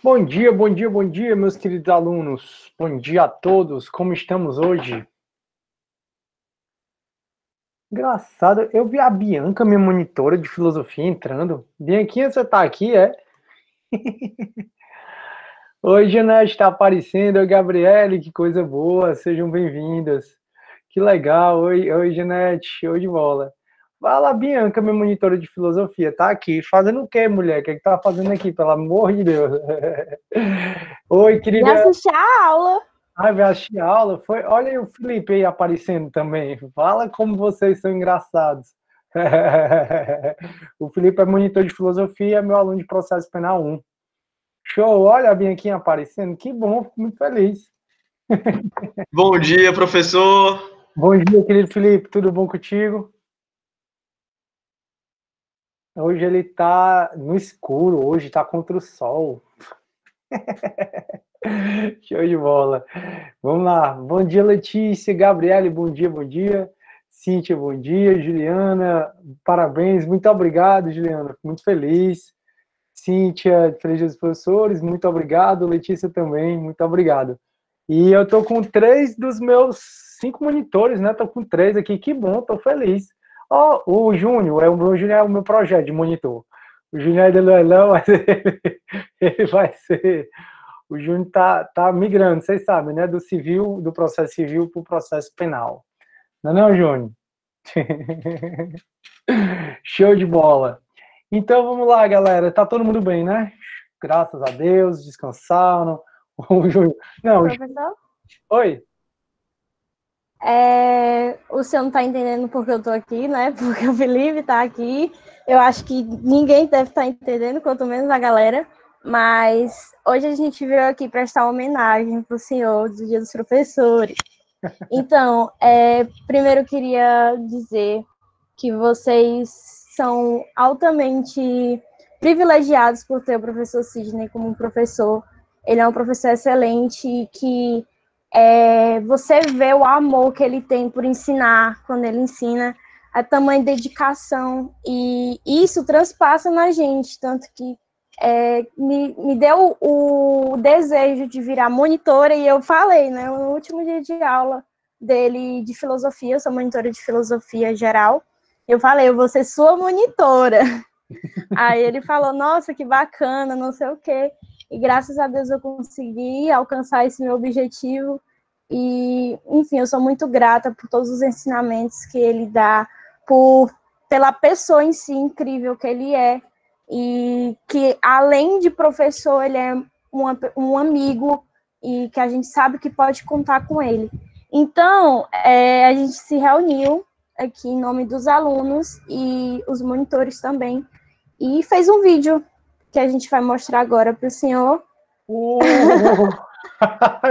Bom dia, bom dia, bom dia, meus queridos alunos. Bom dia a todos. Como estamos hoje? Engraçado, eu vi a Bianca, minha monitora de filosofia, entrando. Bianquinha, você tá aqui, é? Oi, Janete, está aparecendo. Oi, Gabriele, que coisa boa. Sejam bem-vindas. Que legal. Oi, Janete. Oi de bola. Fala, Bianca, minha monitora de filosofia. Tá aqui. Fazendo o quê, mulher? O que é que tá fazendo aqui, pelo amor de Deus? Oi, E querida. assistir a aula. Ai, vai assistir a aula? Foi... Olha aí o Felipe aí aparecendo também. Fala como vocês são engraçados. O Felipe é monitor de filosofia, meu aluno de processo penal 1. Show, olha a Bianquinha aparecendo. Que bom, fico muito feliz. Bom dia, professor. Bom dia, querido Felipe. Tudo bom contigo? Hoje ele tá no escuro, hoje tá contra o sol. Show de bola. Vamos lá. Bom dia, Letícia, Gabriele, bom dia, bom dia. Cíntia, bom dia. Juliana, parabéns. Muito obrigado, Juliana. Fico muito feliz. Cíntia, feliz dia dos professores, muito obrigado. Letícia também, muito obrigado. E eu tô com 3 dos meus 5 monitores, né? Tô com 3 aqui, que bom, tô feliz. Ó, o Júnior, o Júnior é o meu projeto de monitor. O Júnior ainda não é não, mas ele vai ser. O Júnior tá migrando, vocês sabem, né? Do civil, do processo civil para o processo penal. Não é não, Júnior? Show de bola. Então vamos lá, galera. Tá todo mundo bem, né? Graças a Deus, descansaram. O Júnior. Não, Professor? Oi. O senhor não está entendendo porque eu estou aqui, né? Porque o Felipe está aqui. Eu acho que ninguém deve estar entendendo, quanto menos a galera. Mas hoje a gente veio aqui prestar uma homenagem para o senhor do Dia dos Professores. Então, primeiro eu queria dizer que vocês são altamente privilegiados por ter o professor Sidney como um professor. Ele é um professor excelente que você vê o amor que ele tem por ensinar, quando ele ensina, a tamanha dedicação, e isso transpassa na gente, tanto que me deu o desejo de virar monitora, e eu falei, né, no último dia de aula dele de filosofia, eu sou monitora de filosofia geral, eu falei, eu vou ser sua monitora. Aí ele falou, nossa, que bacana, não sei o quê. E graças a Deus eu consegui alcançar esse meu objetivo. E, enfim, eu sou muito grata por todos os ensinamentos que ele dá, pela pessoa em si incrível que ele é. E que, além de professor, ele é um amigo e que a gente sabe que pode contar com ele. Então, a gente se reuniu aqui em nome dos alunos e os monitores também, e fez um vídeo que a gente vai mostrar agora para o senhor.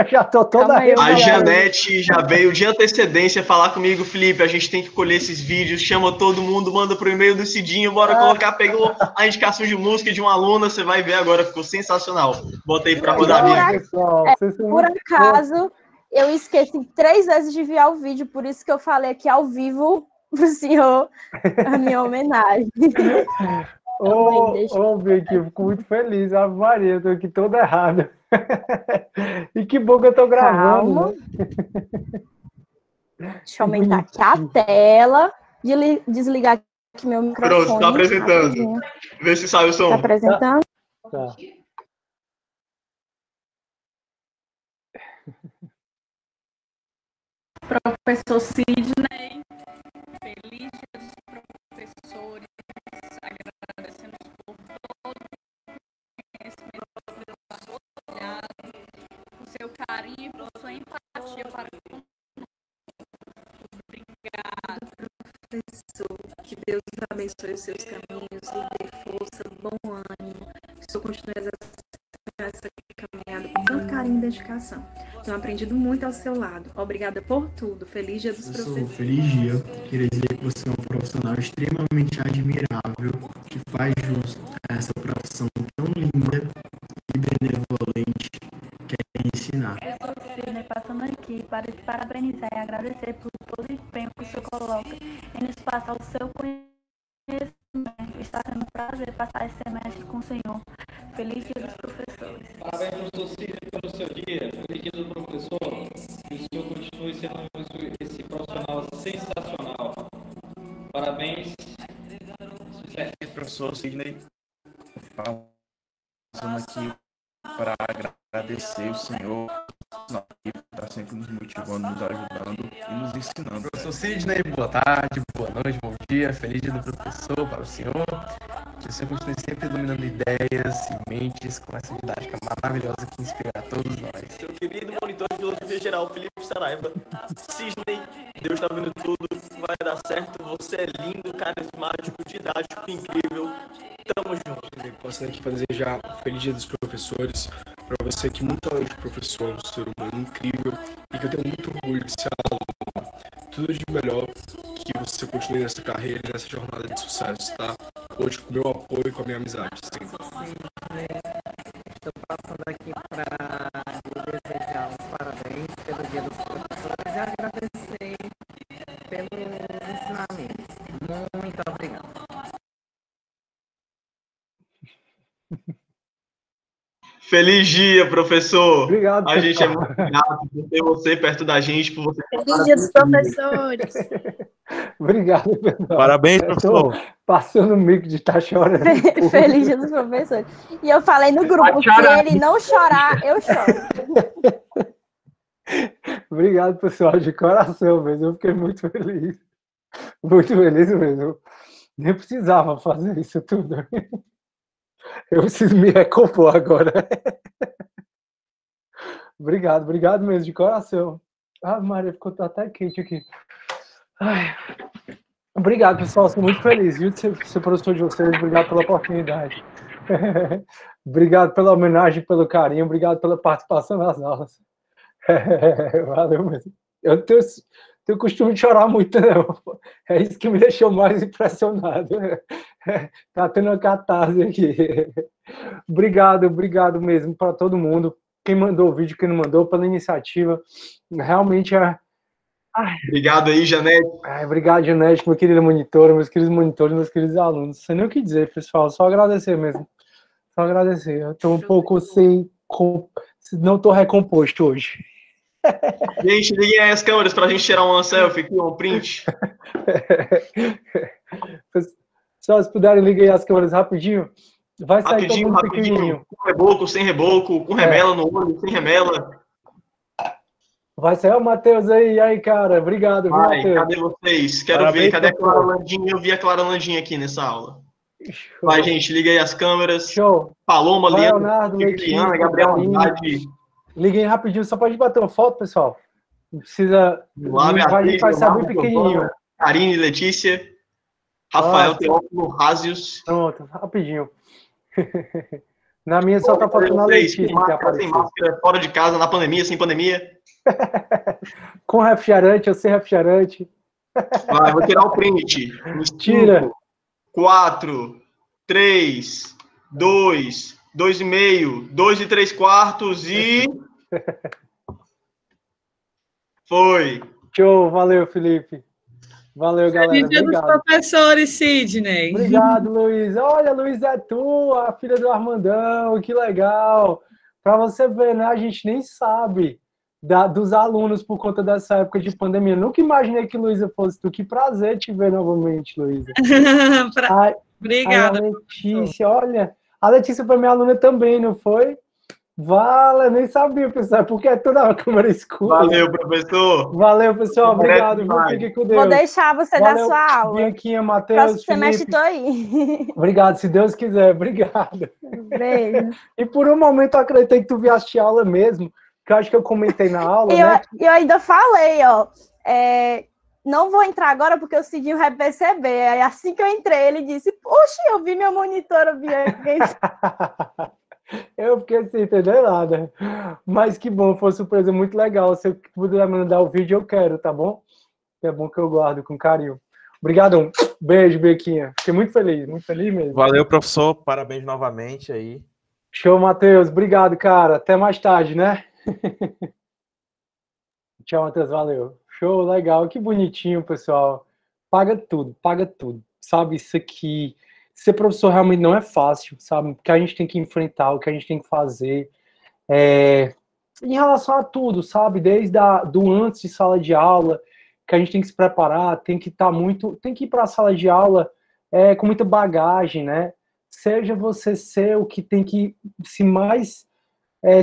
Já tô toda A Janete já veio de antecedência falar comigo, Felipe, a gente tem que colher esses vídeos, chama todo mundo, manda pro e-mail do Cidinho, bora colocar, pegou a indicação de música de uma aluna, você vai ver agora, ficou sensacional. Bota aí pra rodar vídeo. Por acaso, eu esqueci 3 vezes de enviar o vídeo, por isso que eu falei aqui ao vivo pro senhor a minha homenagem. Bianca, eu fico muito feliz. Ave Maria, eu tô aqui todo errado. E que bom que eu tô gravando. Calma. Né? Deixa eu aumentar aqui a tela, desligar aqui meu microfone. Pronto, tá apresentando. Rapidinho. Vê se sai o som. Tá apresentando? Tá. Professor Sidney, feliz dia dos professores, agradecendo por todo o conhecimento, por seu carinho, por sua empatia para conosco. Obrigada, professor. Que Deus abençoe os seus caminhos, lhe dê força, bom ânimo. Que o senhor continue essa caminhada com tanto carinho e dedicação. Tenho aprendido muito ao seu lado. Obrigada por tudo. Feliz dia dos professores. Feliz dia. Queria dizer que você é um profissional extremamente admirável, que faz jus a essa profissão tão linda e benevolente que é ensinar. Professor Sidney, passando aqui para te parabenizar e agradecer por todo o empenho que o senhor coloca em nos passar o seu conhecimento. Está sendo um prazer prazer passar esse semestre com o senhor. Feliz dia dos professores. Parabéns, professor Cid, pelo seu dia. Feliz dia do professor. Que o senhor continue sendo esse profissional sensacional. Parabéns. Sucesso. Professor Sidney, passando aqui para agradecer o senhor que está sempre nos motivando, nos ajudando e nos ensinando. Professor Sidney, boa tarde, boa noite, bom dia, feliz dia do professor para o senhor. Que o senhor continue sempre iluminando ideias e mentes com essa didática maravilhosa que inspira a todos nós. Seu querido monitor de filosofia geral, Felipe Saraiva. Sidney, Deus está vendo tudo, vai dar certo. Você é lindo, carismático, didático, incrível. Tamo junto. Eu gostaria aqui para desejar um feliz dia dos professores para você que muito além de professor, um ser humano incrível e que eu tenho muito orgulho de ser aluno. Tudo de melhor, que você continue nessa carreira, nessa jornada de sucesso, tá? Hoje com o meu apoio e com a minha amizade. Sim. Estou passando aqui para desejar os parabéns pelo dia dos professores e agradecer pelos ensinamentos. Muito obrigado. Feliz dia, professor. Obrigado, a gente é muito grato por ter você perto da gente, por você. Feliz dia dos professores. Obrigado, pessoal. Parabéns, professor. Passando o mico de estar chorando. Feliz dia dos professores. E eu falei no grupo, se ele não chorar, eu choro. Obrigado, pessoal, de coração mesmo. Eu fiquei muito feliz. Muito feliz mesmo. Nem precisava fazer isso tudo. Eu preciso me recompor agora. Obrigado mesmo, de coração. Ah, Maria, ficou até quente aqui. Ai. Obrigado, pessoal. Sou muito feliz, viu, de ser professor de vocês. Obrigado pela oportunidade. Obrigado pela homenagem, pelo carinho. Obrigado pela participação nas aulas. Valeu mesmo. Eu tenho costume de chorar muito, não. É isso que me deixou mais impressionado. Tá tendo uma catarse aqui. Obrigado mesmo para todo mundo. Quem mandou o vídeo, quem não mandou, pela iniciativa. Realmente é... Obrigado aí, Janete. Obrigado, Janete, minha querida monitora, meus queridos monitores, meus queridos alunos. Não sei nem o que dizer, pessoal. Só agradecer mesmo. Só agradecer. Eu estou um pouco sem... Não estou recomposto hoje. Gente, liguem aí as câmeras para a gente tirar uma selfie aqui, um print. Pessoal, se puderem, liguem as câmeras rapidinho. Vai sair todo mundo pequenininho. Com reboco, sem reboco, com remela no olho, sem remela. Vai sair o Matheus aí. E aí, cara? Obrigado, Vai, Matheus. cadê vocês? Quero Parabéns, ver. Cadê a Clara professor. Landinha? Eu vi a Clara Landinha aqui nessa aula. Show. Vai, gente, liga aí as câmeras. Show. Paloma, Vai, Leandro, Leonardo, Juliana, Letícia, Gabriel Karine. Andrade. Liguem rapidinho, só pode bater uma foto, pessoal. Não precisa... Lá, a gente vai saber pequenininho. Karine, Letícia. Rafael Teófilo, Rázios. Pronto, rapidinho. Na minha só tá faltando a Letícia que apareceu. Sem máscara, fora de casa, na pandemia, sem pandemia. Com refrigerante, eu sem refrigerante. Vai, vou tirar o print. Tira. 4, 3, 2, 2,5, 2 3/4 e... Foi. Show, valeu, Felipe. Valeu, galera. Feliz dia dos Obrigado. professores, Sidney. Obrigado, Luiz. Olha, Luiz, é tu, a filha do Armandão, que legal. Para você ver, né? A gente nem sabe dos alunos por conta dessa época de pandemia. Nunca imaginei que Luísa fosse tu. Que prazer te ver novamente, Luísa. Obrigada. A Letícia, olha, a Letícia foi minha aluna também, não foi? Vale, nem sabia, pessoal, porque é toda a câmera escura. Valeu, professor. Valeu, pessoal, obrigado. Fique com Deus. Vou deixar você dar sua aula. Bianquinha, Matheus, Próximo semestre tô aí. Obrigado, se Deus quiser, obrigado. Beijo. E por um momento eu acreditei que tu vieste a aula mesmo, que eu acho que eu comentei na aula, né? Eu ainda falei, ó, não vou entrar agora porque o Cidinho vai perceber. Aí assim que eu entrei, ele disse, poxa, eu vi minha monitora Bianca. Eu fiquei sem entender nada. Mas que bom, foi uma surpresa muito legal. Se eu puder mandar o vídeo, eu quero, tá bom? É bom que eu guardo com carinho. Obrigadão. Beijo, Bequinha. Fiquei muito feliz mesmo. Valeu, professor. Parabéns novamente aí. Show, Matheus. Obrigado, cara. Até mais tarde, né? Tchau, Matheus. Valeu. Show, legal. Que bonitinho, pessoal. Paga tudo. Sabe, isso aqui... ser professor realmente não é fácil, sabe? O que a gente tem que enfrentar, o que a gente tem que fazer, em relação a tudo, sabe? Do antes de sala de aula, que a gente tem que se preparar, tem que ir para a sala de aula com muita bagagem, né? Seja você ser o que tem que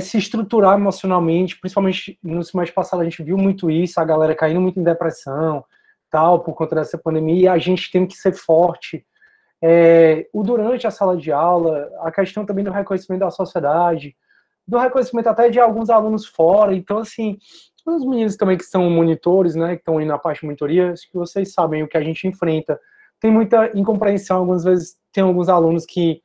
se estruturar emocionalmente, principalmente no semestre passado a gente viu muito isso, a galera caindo muito em depressão, tal, por conta dessa pandemia, e a gente tem que ser forte. Durante a sala de aula, a questão também do reconhecimento da sociedade, do reconhecimento até de alguns alunos fora. Então, assim, os meninos também que são monitores, né, que estão aí na parte de monitoria, acho que vocês sabem o que a gente enfrenta. Tem muita incompreensão, algumas vezes tem alguns alunos que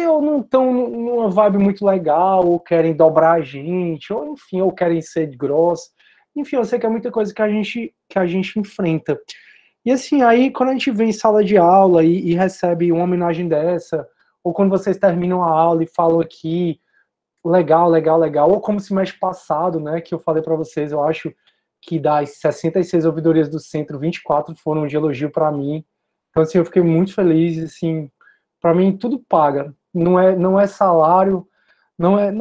ou não estão numa vibe muito legal, ou querem dobrar a gente, ou enfim, ou querem ser gross. Enfim, eu sei que é muita coisa que a gente enfrenta. E assim, aí quando a gente vem em sala de aula e recebe uma homenagem dessa, ou quando vocês terminam a aula e falam aqui, legal, legal, legal, ou como semestre passado, né, que eu falei para vocês, eu acho que das 66 ouvidorias do centro, 24 foram de elogio para mim. Então, assim, eu fiquei muito feliz, assim, para mim tudo paga, não é salário, não é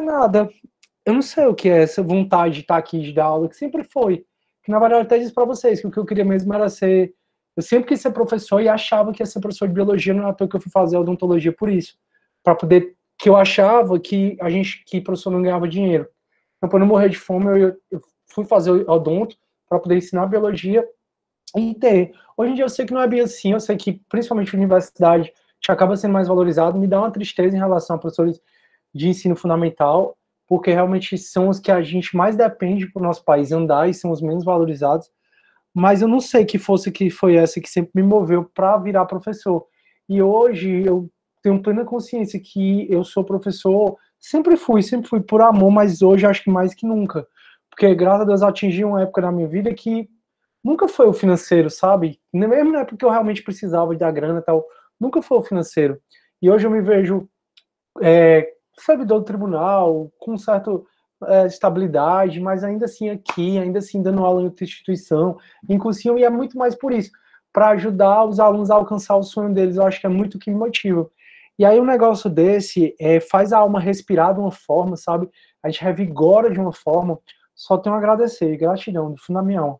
nada. Eu não sei o que é essa vontade de estar aqui, de dar aula, que sempre foi. Que na verdade eu até disse para vocês que o que eu queria mesmo era ser. Eu sempre quis ser professor e achava que ia ser professor de biologia, não é à toa que eu fui fazer odontologia por isso. Para poder. Que eu achava que professor não ganhava dinheiro. Então, para não morrer de fome, eu fui fazer odonto para poder ensinar biologia e ter. Hoje em dia eu sei que não é bem assim, eu sei que principalmente a universidade que acaba sendo mais valorizado, me dá uma tristeza em relação a professores de ensino fundamental, porque realmente são os que a gente mais depende para o nosso país andar e são os menos valorizados. Mas eu não sei que foi essa que sempre me moveu para virar professor. E hoje eu tenho plena consciência que eu sou professor, sempre fui por amor, mas hoje acho que mais que nunca. Porque, graças a Deus, eu atingi uma época da minha vida que nunca foi o financeiro, sabe? Mesmo na época que eu realmente precisava da grana e tal, nunca foi o financeiro. E hoje eu me vejo servidor do tribunal, com certa estabilidade, mas ainda assim aqui, ainda assim dando aula em outra instituição, em cursinho, e é muito mais por isso, para ajudar os alunos a alcançar o sonho deles. Eu acho que é muito o que me motiva. E aí um negócio desse faz a alma respirar de uma forma, sabe? A gente revigora de uma forma. Só tenho a agradecer, gratidão, do fundo da minha alma.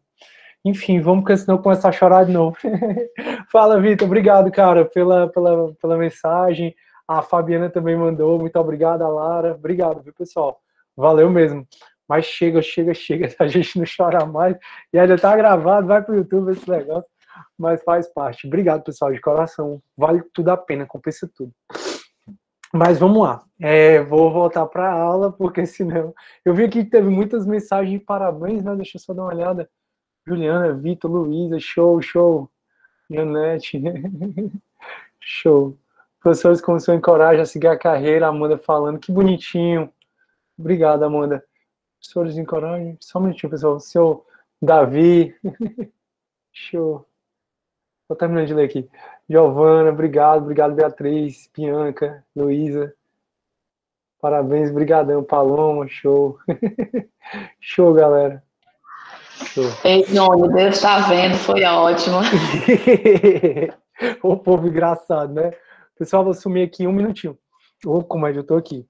Enfim, vamos, porque senão eu começo a chorar de novo. Fala, Vitor, obrigado, cara, pela mensagem. A Fabiana também mandou, muito obrigado, a Lara. Obrigado, viu, pessoal? Valeu mesmo. Mas chega, a gente não chora mais. E ainda tá gravado, vai pro YouTube esse negócio. Mas faz parte. Obrigado, pessoal, de coração. Vale tudo a pena, compensa tudo. Mas vamos lá. Vou voltar para a aula, porque senão... Eu vi que teve muitas mensagens de parabéns, né? Deixa eu só dar uma olhada. Juliana, Vitor, Luísa, show. Janete, show. Professores como o senhor encoraja a seguir a carreira, Amanda falando, que bonitinho. Obrigado, Amanda. Professores encorajam, só um minutinho, pessoal. O senhor Davi, show. Vou terminando de ler aqui. Giovana, obrigado, Beatriz, Bianca, Luísa. Parabéns, brigadão, Paloma, show. Show, galera. Show. Ei, Johnny, Deus está vendo, foi ótimo. O povo engraçado, né? Pessoal, vou sumir aqui um minutinho. Ô, comédia, eu tô aqui.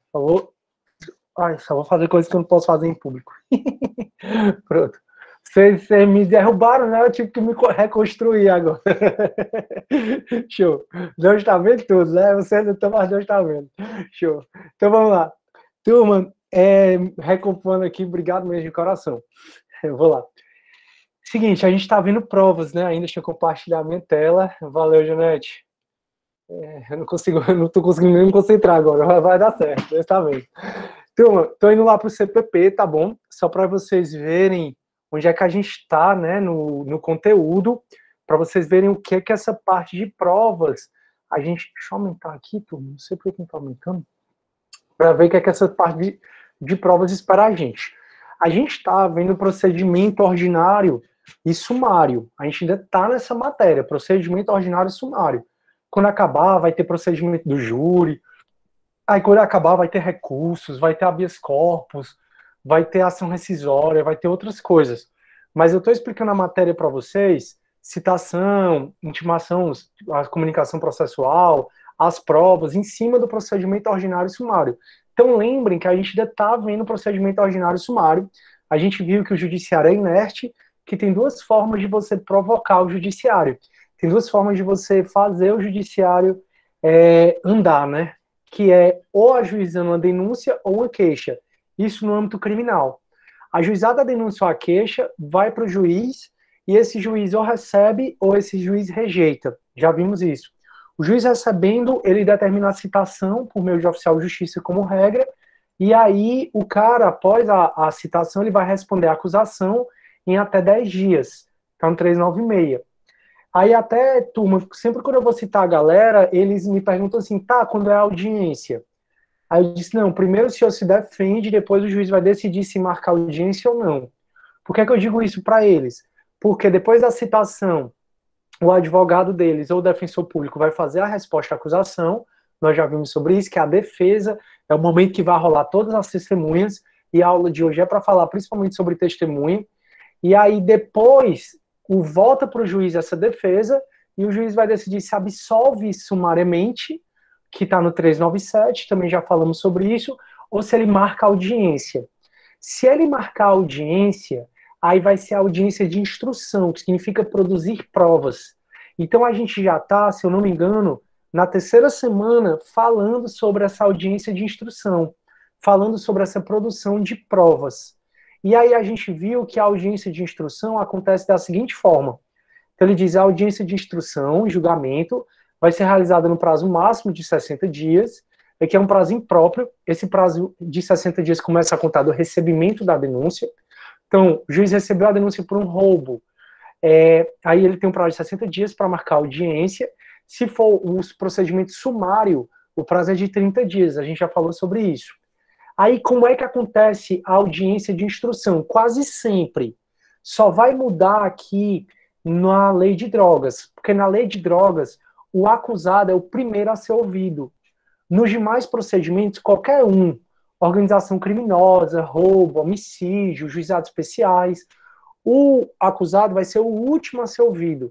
Só vou fazer coisas que eu não posso fazer em público. Pronto. Vocês me derrubaram, né? Eu tive que me reconstruir agora. Show. Deus está vendo tudo, né? Você não está, mas Deus está vendo. Show. Então vamos lá. Turma, recompondo aqui, obrigado mesmo de coração. Eu vou lá. Seguinte, a gente está vendo provas, né? Ainda deixa eu compartilhar minha tela. Valeu, Janete. Eu não tô conseguindo nem me concentrar agora. Vai dar certo, Deus está vendo. Turma, tô indo lá pro CPP, tá bom? Só para vocês verem onde é que a gente está, né, no conteúdo, para vocês verem o que é que essa parte de provas, deixa eu aumentar aqui, turma, não sei por que não está aumentando, para ver o que é que essa parte de provas espera a gente. A gente está vendo procedimento ordinário e sumário, a gente ainda está nessa matéria, procedimento ordinário e sumário. Quando acabar, vai ter procedimento do júri, aí quando acabar vai ter recursos, vai ter habeas corpus, vai ter ação rescisória, vai ter outras coisas. Mas eu estou explicando a matéria para vocês citação, intimação, a comunicação processual, as provas, em cima do procedimento ordinário e sumário. Então, lembrem que a gente ainda está vendo o procedimento ordinário e sumário. A gente viu que o judiciário é inerte, que tem duas formas de você provocar o judiciário. Tem duas formas de você fazer o judiciário andar, né? Que é ou ajuizando uma denúncia ou uma queixa. Isso no âmbito criminal. Ajuizada a denúncia ou a queixa, vai para o juiz, e esse juiz ou recebe ou esse juiz rejeita. Já vimos isso. O juiz recebendo, ele determina a citação por meio de oficial de justiça como regra, e aí o cara, após a citação, ele vai responder a acusação em até 10 dias. Tá no 396. Aí até, turma, sempre quando eu vou citar a galera, eles me perguntam assim, tá, quando é a audiência? Aí eu disse, não, primeiro o senhor se defende, depois o juiz vai decidir se marcar audiência ou não. Por que eu digo isso para eles? Porque depois da citação, o advogado deles ou o defensor público vai fazer a resposta à acusação, nós já vimos sobre isso, que a defesa é o momento que vai rolar todas as testemunhas, e a aula de hoje é para falar principalmente sobre testemunha, e aí depois volta para o juiz essa defesa, e o juiz vai decidir se absolve sumariamente, que está no 397, também já falamos sobre isso, ou se ele marca audiência. Se ele marcar audiência, aí vai ser a audiência de instrução, que significa produzir provas. Então a gente já está, se eu não me engano, na terceira semana falando sobre essa audiência de instrução, falando sobre essa produção de provas. E aí a gente viu que a audiência de instrução acontece da seguinte forma. Então ele diz, a audiência de instrução e julgamento vai ser realizada no prazo máximo de 60 dias, que é um prazo impróprio. Esse prazo de 60 dias começa a contar do recebimento da denúncia. Então, o juiz recebeu a denúncia por um roubo, aí ele tem um prazo de 60 dias para marcar a audiência. Se for os procedimentos sumário, o prazo é de 30 dias, a gente já falou sobre isso. Aí, como é que acontece a audiência de instrução? Quase sempre. Só vai mudar aqui na lei de drogas, porque na lei de drogas, o acusado é o primeiro a ser ouvido. Nos demais procedimentos, qualquer um, organização criminosa, roubo, homicídio, juizados especiais, o acusado vai ser o último a ser ouvido.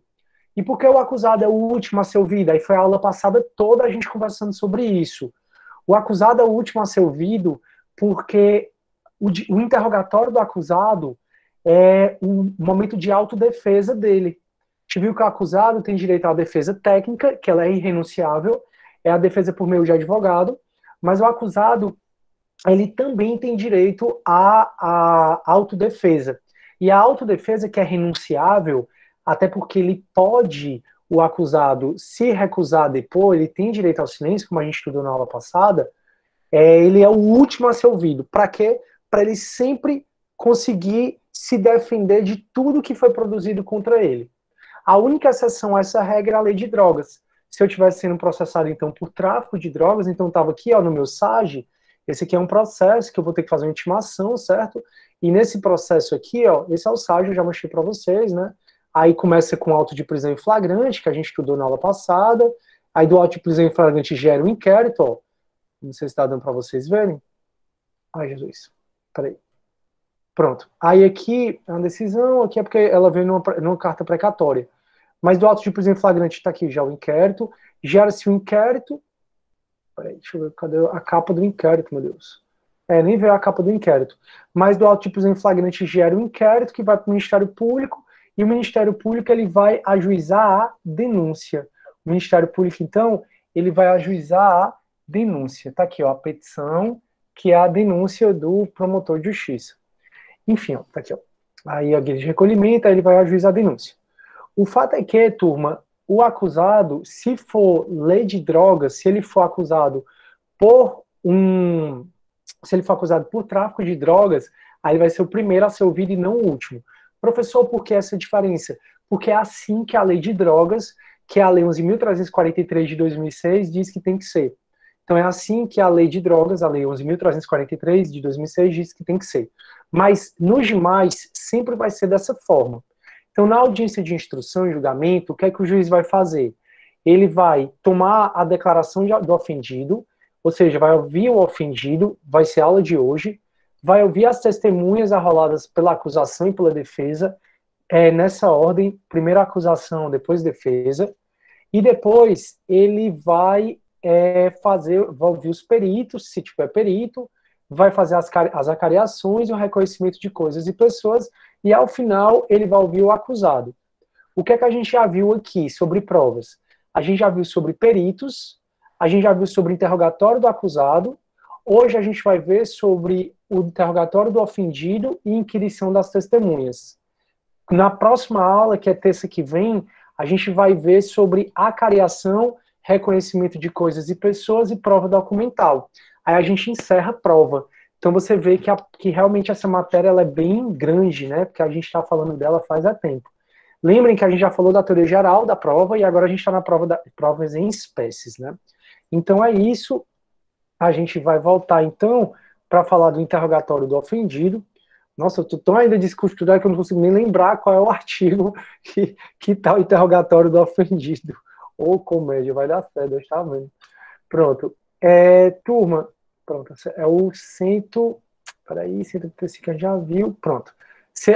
E por que o acusado é o último a ser ouvido? Aí foi a aula passada toda a gente conversando sobre isso. O acusado é o último a ser ouvido porque o interrogatório do acusado é o momento de autodefesa dele. A gente viu que o acusado tem direito à defesa técnica, que ela é irrenunciável, é a defesa por meio de advogado, mas o acusado, ele também tem direito à autodefesa. E a autodefesa, que é renunciável, até porque ele pode, o acusado, se recusar a depor, ele tem direito ao silêncio, como a gente estudou na aula passada, ele é o último a ser ouvido. Para quê? Para ele sempre conseguir se defender de tudo que foi produzido contra ele. A única exceção a essa regra é a lei de drogas. Se eu estivesse sendo processado, então, por tráfico de drogas, então estava aqui, ó, no meu SAGE, esse aqui é um processo que eu vou ter que fazer uma intimação, certo? E nesse processo aqui, ó, esse é o SAGE, eu já mostrei para vocês, né? Aí começa com auto de prisão em flagrante, que a gente estudou na aula passada. Aí do auto de prisão em flagrante gera um inquérito, ó. Não sei se está dando para vocês verem. Ai, Jesus. Peraí. Pronto. Aí aqui, a decisão, aqui é porque ela veio numa carta precatória. Mas do auto de prisão em flagrante está aqui já o inquérito. Gera-se um inquérito. Peraí, deixa eu ver, cadê a capa do inquérito, meu Deus? Nem veio a capa do inquérito. Mas do auto de prisão em flagrante gera um inquérito que vai para o Ministério Público, e o Ministério Público ele vai ajuizar a denúncia. O Ministério Público, então, ele vai ajuizar a denúncia. Tá aqui, ó, a petição, que é a denúncia do promotor de justiça. Enfim, ó, tá aqui, ó. Aí a guia de recolhimento, aí ele vai ajuizar a denúncia. O fato é que, turma, o acusado, se for lei de drogas, se ele for acusado por tráfico de drogas, aí vai ser o primeiro a ser ouvido e não o último. Professor, por que essa diferença? Porque é assim que a lei de drogas, que é a lei 11.343 de 2006, diz que tem que ser. Então é assim que a lei de drogas, a lei 11.343 de 2006, diz que tem que ser. Mas nos demais, sempre vai ser dessa forma. Então na audiência de instrução e julgamento, o que é que o juiz vai fazer? Ele vai tomar a declaração do ofendido, ou seja, vai ouvir o ofendido, vai ser a aula de hoje, vai ouvir as testemunhas arroladas pela acusação e pela defesa, nessa ordem, primeiro a acusação, depois defesa, e depois ele vai vai ouvir os peritos, se tiver perito, vai fazer as acariações e o reconhecimento de coisas e pessoas, e ao final ele vai ouvir o acusado. O que é que a gente já viu aqui sobre provas? A gente já viu sobre peritos, a gente já viu sobre interrogatório do acusado, hoje a gente vai ver sobre o interrogatório do ofendido e inquirição das testemunhas. Na próxima aula, que é terça que vem, a gente vai ver sobre acariação, reconhecimento de coisas e pessoas e prova documental. Aí a gente encerra a prova. Então você vê que realmente essa matéria ela é bem grande, né? Porque a gente está falando dela faz tempo. Lembrem que a gente já falou da teoria geral da prova e agora a gente está na provas em espécies, né? Então é isso. A gente vai voltar então para falar do interrogatório do ofendido. Nossa, eu estou tão ainda descosturado que eu não consigo nem lembrar qual é o artigo que está o interrogatório do ofendido. Ô, comédia, vai dar certo, Deus está vendo. Pronto. Turma, pronto, é o 135 que a gente já viu, pronto.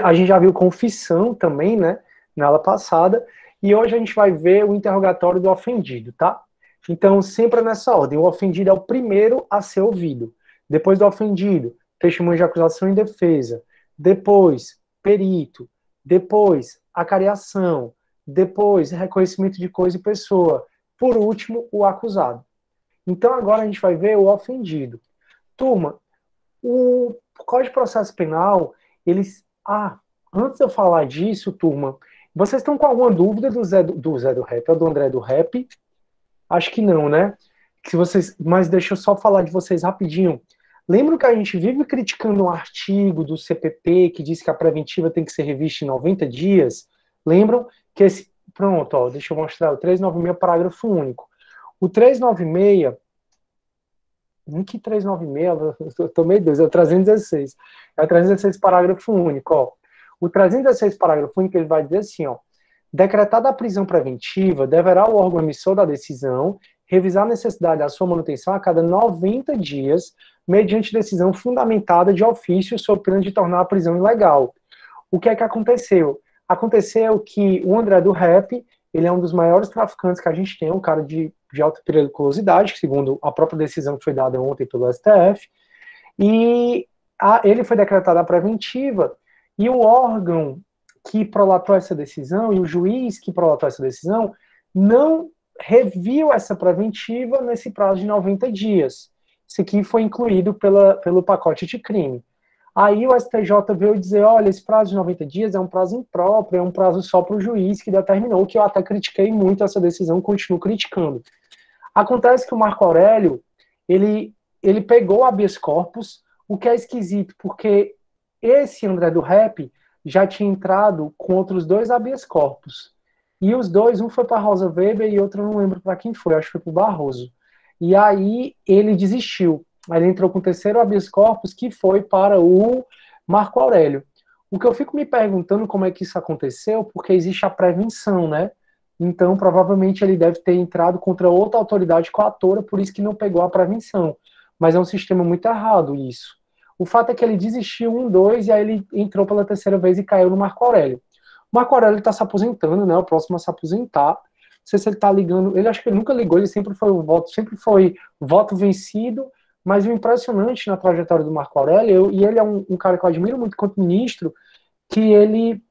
A gente já viu confissão também, né, na aula passada, e hoje a gente vai ver o interrogatório do ofendido, tá? Então, sempre nessa ordem, o ofendido é o primeiro a ser ouvido. Depois do ofendido, testemunho de acusação e defesa. Depois, perito. Depois, acariação. Depois, reconhecimento de coisa e pessoa. Por último, o acusado. Então, agora a gente vai ver o ofendido. Turma, o Código de Processo Penal, eles... antes de eu falar disso, turma, vocês estão com alguma dúvida do Zé do Rap ou do André do Rap? Acho que não, né? Mas deixa eu só falar de vocês rapidinho. Lembram que a gente vive criticando um artigo do CPP que diz que a preventiva tem que ser revista em 90 dias? Lembram que esse... Pronto, ó, deixa eu mostrar o 396, parágrafo único. O 396... Que 396? Eu tô meio doido, é o 316. É o 316, parágrafo único, ó. O 316, parágrafo único, ele vai dizer assim, ó. Decretada a prisão preventiva, deverá o órgão emissor da decisão revisar a necessidade da sua manutenção a cada 90 dias, mediante decisão fundamentada de ofício sob pena de tornar a prisão ilegal. O que é que aconteceu? Aconteceu que o André do Rap, ele é um dos maiores traficantes que a gente tem, um cara de alta periculosidade, segundo a própria decisão que foi dada ontem pelo STF, e ele foi decretado a preventiva, e o órgão que prolatou essa decisão, e o juiz que prolatou essa decisão, não reviu essa preventiva nesse prazo de 90 dias. Isso aqui foi incluído pelo pacote de crime. Aí o STJ veio dizer, olha, esse prazo de 90 dias é um prazo impróprio, é um prazo só para o juiz que determinou, que eu até critiquei muito essa decisão, continuo criticando. Acontece que o Marco Aurélio, ele pegou o habeas corpus, o que é esquisito, porque esse André do Rap já tinha entrado com outros 2 habeas corpus. E os dois, um foi para Rosa Weber e outro eu não lembro para quem foi, acho que foi para o Barroso. E aí ele desistiu. Aí ele entrou com o 3º habeas corpus, que foi para o Marco Aurélio. O que eu fico me perguntando como é que isso aconteceu, porque existe a prevenção, né? Então, provavelmente ele deve ter entrado contra outra autoridade coatora, por isso que não pegou a prevenção. Mas é um sistema muito errado isso. O fato é que ele desistiu 1, 2, e aí ele entrou pela 3ª vez e caiu no Marco Aurélio. O Marco Aurélio está se aposentando, né? O próximo a se aposentar. Não sei se ele está ligando. Ele acho que ele nunca ligou, ele sempre foi voto vencido. Mas o impressionante na trajetória do Marco Aurélio, e ele é um cara que eu admiro muito quanto ministro, que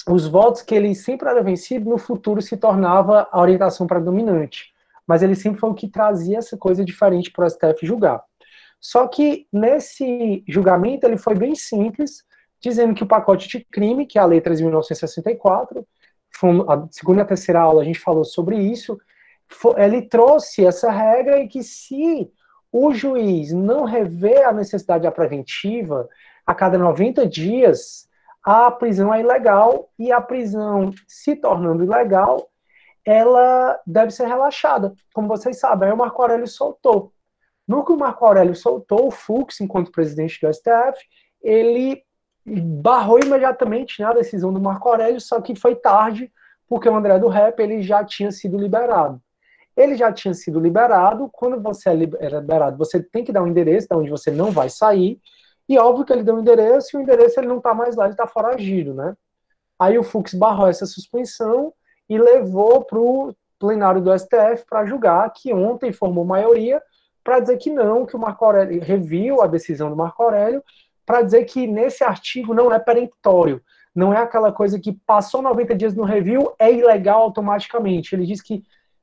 os votos que ele sempre era vencido, no futuro se tornava a orientação predominante. Mas ele sempre foi o que trazia essa coisa diferente para o STF julgar. Só que nesse julgamento ele foi bem simples, dizendo que o pacote de crime, que é a Lei 3.964, a segunda e a terceira aula a gente falou sobre isso, ele trouxe essa regra e que se o juiz não rever a necessidade da preventiva a cada 90 dias, a prisão é ilegal e a prisão se tornando ilegal, ela deve ser relaxada. Como vocês sabem, aí o Marco Aurélio soltou. No que o Marco Aurélio soltou, o Fux, enquanto presidente do STF, ele barrou imediatamente, né, a decisão do Marco Aurélio, só que foi tarde, porque o André do Rap ele já tinha sido liberado. Ele já tinha sido liberado, quando você é liberado, você tem que dar um endereço de onde você não vai sair, e óbvio que ele deu um endereço, e o endereço ele não está mais lá, ele está foragido, né? Aí o Fux barrou essa suspensão e levou para o plenário do STF para julgar, que ontem formou maioria para dizer que não, que o Marco Aurélio reviu a decisão do Marco Aurélio, para dizer que nesse artigo não é peremptório, não é aquela coisa que passou 90 dias no review, é ilegal automaticamente. Ele diz que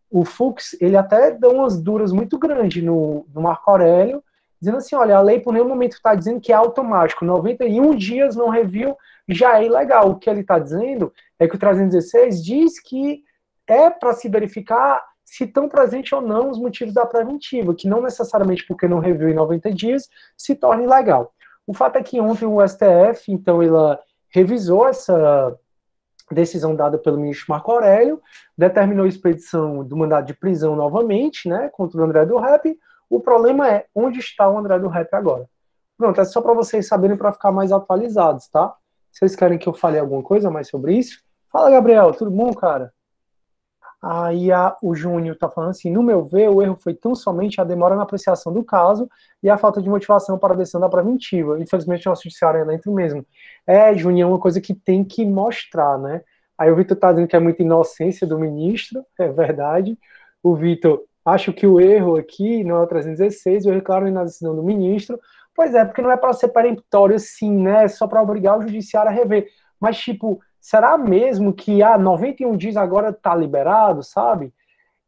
o Fux, ele até deu umas duras muito grandes no Marco Aurélio, dizendo assim, olha, a lei por nenhum momento está dizendo que é automático, 91 dias no review já é ilegal. O que ele está dizendo é que o 316 diz que é para se verificar se estão presentes ou não os motivos da preventiva, que não necessariamente porque não review em 90 dias se torna ilegal. O fato é que ontem o STF, então, ela revisou essa decisão dada pelo ministro Marco Aurélio, determinou a expedição do mandado de prisão novamente, né, contra o André do Rep. O problema é, onde está o André do Rep agora? Pronto, é só para vocês saberem, para ficar mais atualizados, tá? Vocês querem que eu fale alguma coisa mais sobre isso? Fala, Gabriel, tudo bom, cara? Aí o Júnior tá falando assim, no meu ver, o erro foi tão somente a demora na apreciação do caso e a falta de motivação para a decisão da preventiva. Infelizmente, o nosso judiciário é lento mesmo. Júnior, é uma coisa que tem que mostrar, né? Aí o Vitor tá dizendo que é muita inocência do ministro, é verdade. O Vitor, acho que o erro aqui não é o 316, eu reclamo na decisão do ministro. Pois é, porque não é para ser peremptório assim, né? É só para obrigar o judiciário a rever. Mas, tipo, será mesmo que 91 dias agora tá liberado, sabe?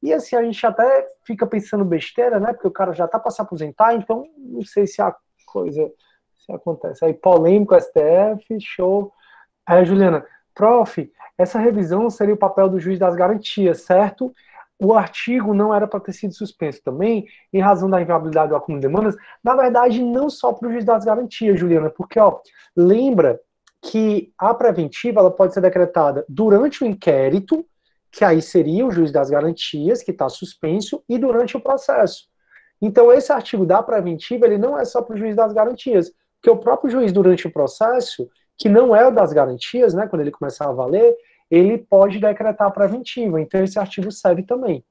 E assim, a gente até fica pensando besteira, né? Porque o cara já tá para se aposentar, então não sei se a coisa se acontece. Aí, polêmico, STF, show. Aí, Juliana, prof, essa revisão seria o papel do juiz das garantias, certo? O artigo não era para ter sido suspenso também, em razão da inviabilidade do acúmulo de demandas. Na verdade, não só para o juiz das garantias, Juliana, porque, ó, lembra que a preventiva ela pode ser decretada durante o inquérito, que aí seria o juiz das garantias, que está suspenso, e durante o processo. Então, esse artigo da preventiva, ele não é só para o juiz das garantias, porque o próprio juiz, durante o processo, que não é o das garantias, né, quando ele começar a valer, ele pode decretar a preventiva. Então, esse artigo serve também.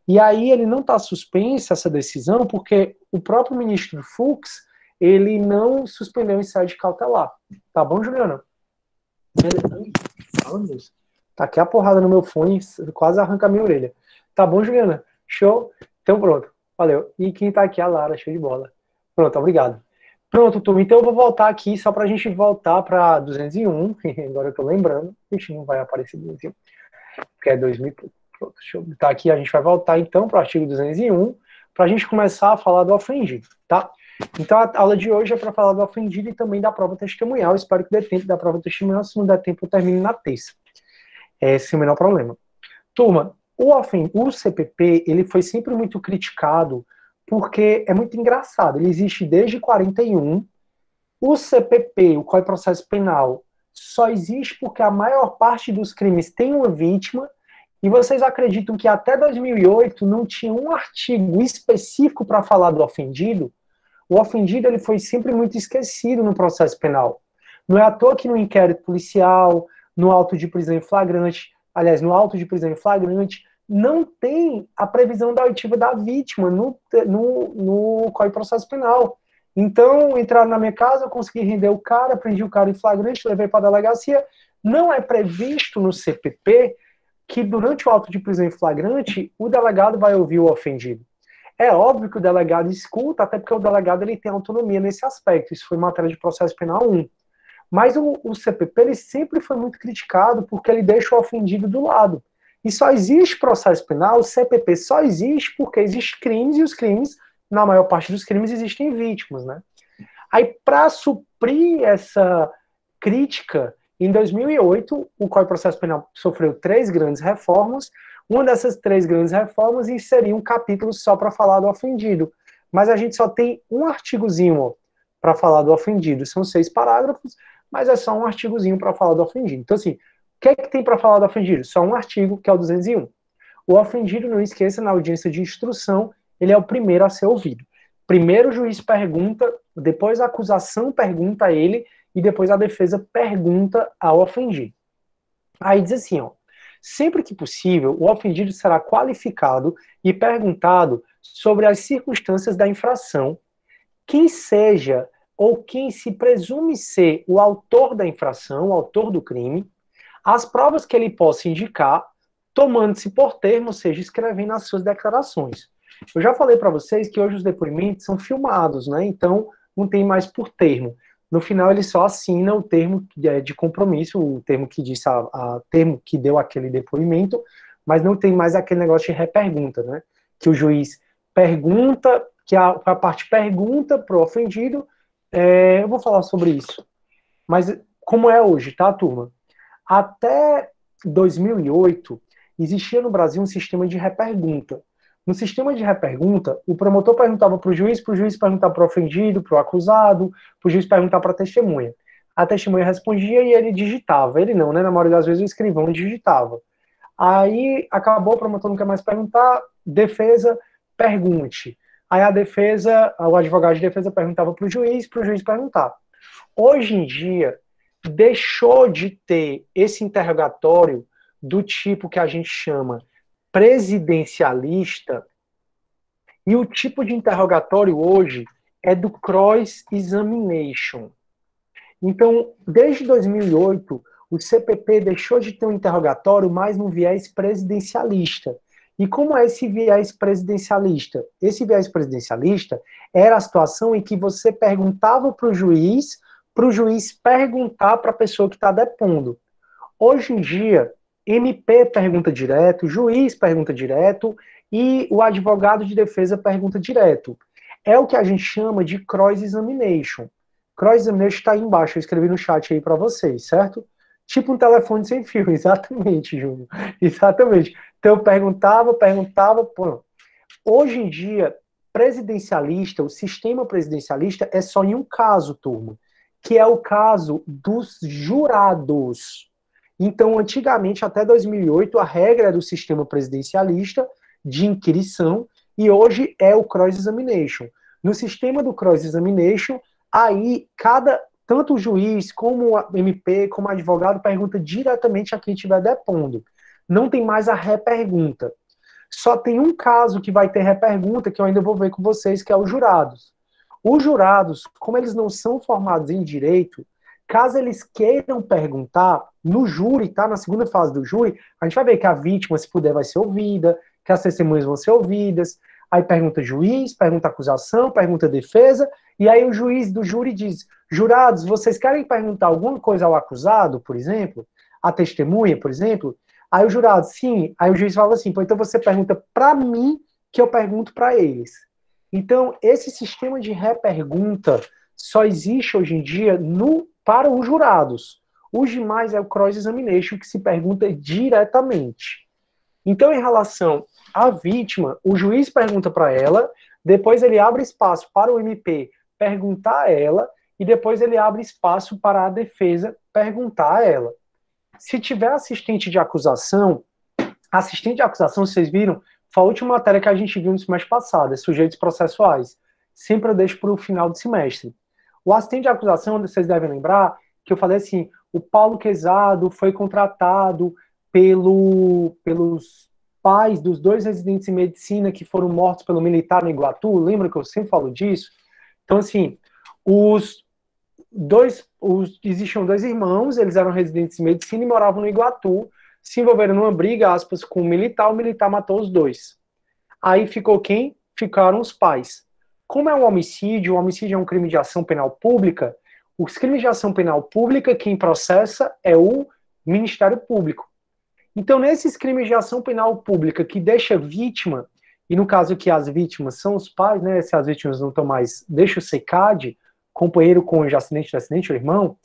E aí, ele não está suspenso, essa decisão, porque o próprio ministro Fux, ele não suspendeu em sede cautelar. Tá bom, Juliana? Tá aqui a porrada no meu fone, quase arranca a minha orelha. Tá bom, Juliana? Show? Então pronto, valeu. E quem tá aqui é a Lara, show de bola. Pronto, obrigado. Pronto, turma, então eu vou voltar aqui só pra gente voltar pra 201, agora eu tô lembrando, ixi, não vai aparecer 201, porque é 2000, pronto, deixa eu botar aqui, a gente vai voltar então pro artigo 201, pra gente começar a falar do ofendido, tá? Então a aula de hoje é para falar do ofendido e também da prova testemunhal. Espero que dê tempo da prova testemunhal. Se não der tempo, eu termino na terça. Sem o menor problema. Turma, o CPP, ele foi sempre muito criticado porque é muito engraçado. Ele existe desde 41. O CPP, o Código de Processo Penal, só existe porque a maior parte dos crimes tem uma vítima. E vocês acreditam que até 2008 não tinha um artigo específico para falar do ofendido? O ofendido ele foi sempre muito esquecido no processo penal. Não é à toa que no inquérito policial, no auto de prisão em flagrante, aliás, no auto de prisão em flagrante, não tem a previsão da oitiva da vítima no Código de Processo Penal. Então, entraram na minha casa, eu consegui render o cara, prendi o cara em flagrante, levei para a delegacia. Não é previsto no CPP que durante o auto de prisão em flagrante, o delegado vai ouvir o ofendido. É óbvio que o delegado escuta, até porque o delegado ele tem autonomia nesse aspecto. Isso foi matéria de processo penal 1. Mas o CPP ele sempre foi muito criticado porque ele deixa o ofendido do lado. E só existe processo penal, o CPP só existe porque existem crimes e os crimes, na maior parte dos crimes, existem vítimas, né? Aí, para suprir essa crítica, em 2008, o Código de Processo Penal sofreu 3 grandes reformas. Uma dessas 3 grandes reformas inseria um capítulo só para falar do ofendido. Mas a gente só tem um artigozinho para falar do ofendido. São 6 parágrafos, mas é só um artigozinho para falar do ofendido. Então, assim, o que é que tem para falar do ofendido? Só um artigo, que é o 201. O ofendido, não esqueça, na audiência de instrução, ele é o primeiro a ser ouvido. Primeiro o juiz pergunta, depois a acusação pergunta a ele, e depois a defesa pergunta ao ofendido. Aí diz assim, ó, sempre que possível, o ofendido será qualificado e perguntado sobre as circunstâncias da infração, quem seja ou quem se presume ser o autor da infração, o autor do crime, as provas que ele possa indicar, tomando-se por termo, ou seja, escrevendo as suas declarações. Eu já falei para vocês que hoje os depoimentos são filmados, né? Então, não tem mais por termo. No final, ele só assina o termo de compromisso, o termo que disse termo que deu aquele depoimento, mas não tem mais aquele negócio de repergunta, né? Que o juiz pergunta, que a parte pergunta para o ofendido. Eu vou falar sobre isso. Mas como é hoje, tá, turma? Até 2008, existia no Brasil um sistema de repergunta. No sistema de repergunta, o promotor perguntava para o juiz perguntava para o ofendido, para o acusado, para o juiz perguntar para a testemunha. A testemunha respondia e ele digitava. Ele não, né? Na maioria das vezes o escrivão digitava. Aí acabou, o promotor não quer mais perguntar, defesa, pergunte. Aí a defesa, o advogado de defesa perguntava para o juiz perguntar. Hoje em dia, deixou de ter esse interrogatório do tipo que a gente chama presidencialista, e o tipo de interrogatório hoje é do cross-examination. Então, desde 2008, o CPP deixou de ter um interrogatório mais no viés presidencialista. E como é esse viés presidencialista? Esse viés presidencialista era a situação em que você perguntava para o juiz perguntar para a pessoa que está depondo. Hoje em dia, MP pergunta direto, juiz pergunta direto e o advogado de defesa pergunta direto. É o que a gente chama de cross-examination. Cross-examination está aí embaixo, eu escrevi no chat aí para vocês, certo? Tipo um telefone sem fio, exatamente, Júnior. Exatamente. Então eu perguntava, pô. Hoje em dia, presidencialista, o sistema presidencialista é só em um caso, turma, que é o caso dos jurados. Então, antigamente, até 2008, a regra era o sistema presidencialista de inquirição, e hoje é o cross-examination. No sistema do cross-examination, aí, tanto o juiz, como o MP, como o advogado, pergunta diretamente a quem estiver depondo. Não tem mais a repergunta. Só tem um caso que vai ter repergunta, que eu ainda vou ver com vocês, que é os jurados. Os jurados, como eles não são formados em direito, caso eles queiram perguntar, no júri, tá? Na segunda fase do júri, a gente vai ver que a vítima, se puder, vai ser ouvida, que as testemunhas vão ser ouvidas, aí pergunta juiz, pergunta acusação, pergunta defesa, e aí o juiz do júri diz, jurados, vocês querem perguntar alguma coisa ao acusado, por exemplo? A testemunha, por exemplo? Aí o jurado, sim. Aí o juiz fala assim, pô, então você pergunta para mim, que eu pergunto para eles. Então, esse sistema de repergunta só existe hoje em dia para os jurados. Os demais é o cross-examination, que se pergunta diretamente. Então, em relação à vítima, o juiz pergunta para ela, depois ele abre espaço para o MP perguntar a ela, e depois ele abre espaço para a defesa perguntar a ela. Se tiver assistente de acusação, vocês viram, foi a última matéria que a gente viu no semestre passado, é sujeitos processuais. Sempre eu deixo para o final do semestre. O assistente de acusação, vocês devem lembrar, que eu falei assim, o Paulo Quezado foi contratado pelos pais dos 2 residentes em medicina que foram mortos pelo militar no Iguatu, lembra que eu sempre falo disso? Então, assim, existiam 2 irmãos, eles eram residentes em medicina e moravam no Iguatu, se envolveram numa briga, aspas, com o militar matou os 2. Aí ficou quem? Ficaram os pais. Como é o homicídio é um crime de ação penal pública, os crimes de ação penal pública, quem processa é o Ministério Público. Então, nesses crimes de ação penal pública que deixa vítima, e no caso que as vítimas são os pais, né, se as vítimas não estão mais, deixa o SECAD, companheiro, cônjuge, acidente, o irmão,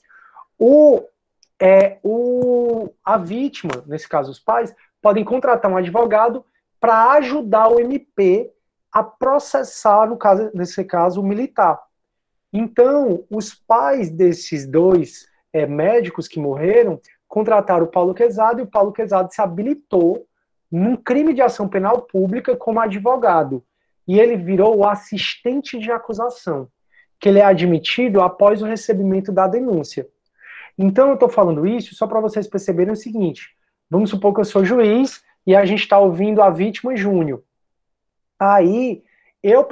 a vítima, nesse caso os pais, podem contratar um advogado para ajudar o MP a processar, nesse caso, o militar. Então, os pais desses 2 médicos que morreram contrataram o Paulo Quezado, e o Paulo Quezado se habilitou num crime de ação penal pública como advogado. E ele virou o assistente de acusação, que ele é admitido após o recebimento da denúncia. Então, eu estou falando isso só para vocês perceberem o seguinte, vamos supor que eu sou juiz e a gente está ouvindo a vítima Júnior. Aí, eu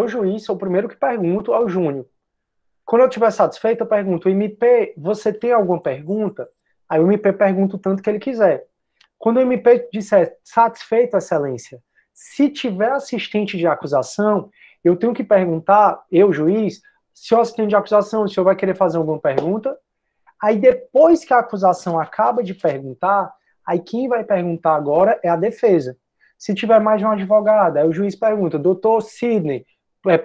juiz, sou o primeiro que pergunto ao Júnior. Quando eu estiver satisfeito, eu pergunto, MP, você tem alguma pergunta? Aí o MP pergunta o tanto que ele quiser. Quando o MP disser satisfeito, excelência, se tiver assistente de acusação, eu tenho que perguntar, eu, juiz, se o assistente de acusação, o senhor vai querer fazer alguma pergunta? Aí depois que a acusação acaba de perguntar, aí quem vai perguntar agora é a defesa. Se tiver mais de um advogado, aí o juiz pergunta, doutor Sidney,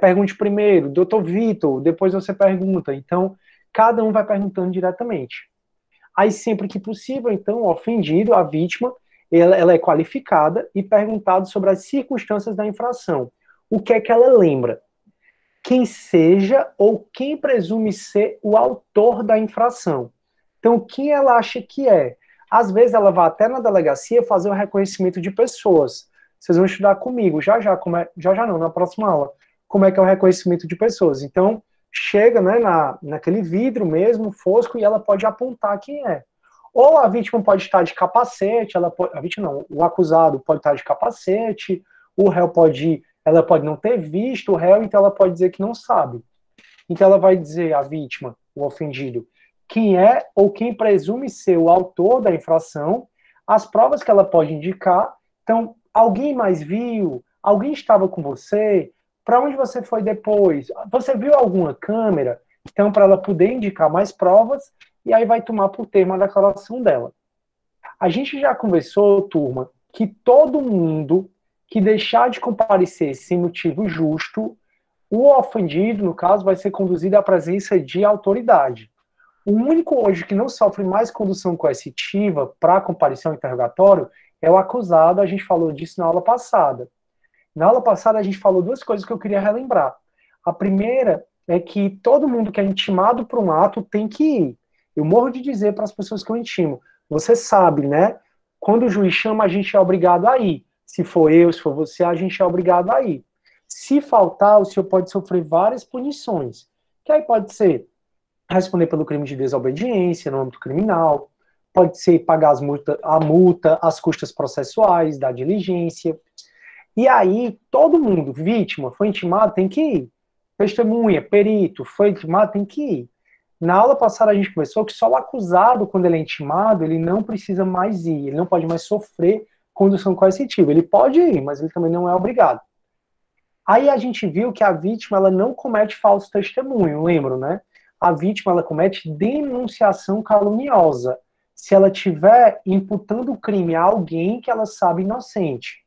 pergunte primeiro, doutor Vitor, depois você pergunta. Então, cada um vai perguntando diretamente. Aí, sempre que possível, então, o ofendido, a vítima, ela é qualificada e perguntado sobre as circunstâncias da infração. O que é que ela lembra? Quem seja ou quem presume ser o autor da infração. Então, quem ela acha que é? Às vezes, ela vai até na delegacia fazer o reconhecimento de pessoas. Vocês vão estudar comigo, já não, na próxima aula, como é que é o reconhecimento de pessoas. Então, chega, né, naquele vidro mesmo, fosco, e ela pode apontar quem é. Ou a vítima pode estar de capacete, a vítima não, o acusado pode estar de capacete, o réu ela pode não ter visto o réu, então ela pode dizer que não sabe. Então ela vai dizer à vítima, o ofendido, quem é ou quem presume ser o autor da infração, as provas que ela pode indicar. Então, alguém mais viu? Alguém estava com você? Para onde você foi depois? Você viu alguma câmera? Então, para ela poder indicar mais provas, e aí vai tomar por termo a declaração dela. A gente já conversou, turma, que todo mundo que deixar de comparecer sem motivo justo, o ofendido, no caso, vai ser conduzido à presença de autoridade. O único hoje que não sofre mais condução coercitiva para comparecer ao interrogatório é o acusado. A gente falou disso na aula passada. Na aula passada, a gente falou duas coisas que eu queria relembrar. A primeira é que todo mundo que é intimado por um ato tem que ir. Eu morro de dizer para as pessoas que eu intimo. Você sabe, né? Quando o juiz chama, a gente é obrigado a ir. Se for eu, se for você, a gente é obrigado a ir. Se faltar, o senhor pode sofrer várias punições. Que aí pode ser responder pelo crime de desobediência no âmbito criminal, pode ser pagar a multa, as custas processuais, da diligência. E aí, todo mundo, vítima, foi intimado, tem que ir. Testemunha, perito, foi intimado, tem que ir. Na aula passada a gente conversou que só o acusado, quando ele é intimado, ele não precisa mais ir, ele não pode mais sofrer condução coercitiva. Ele pode ir, mas ele também não é obrigado. Aí a gente viu que a vítima, ela não comete falso testemunho, lembram, né? A vítima, ela comete denunciação caluniosa, se ela estiver imputando o crime a alguém que ela sabe inocente.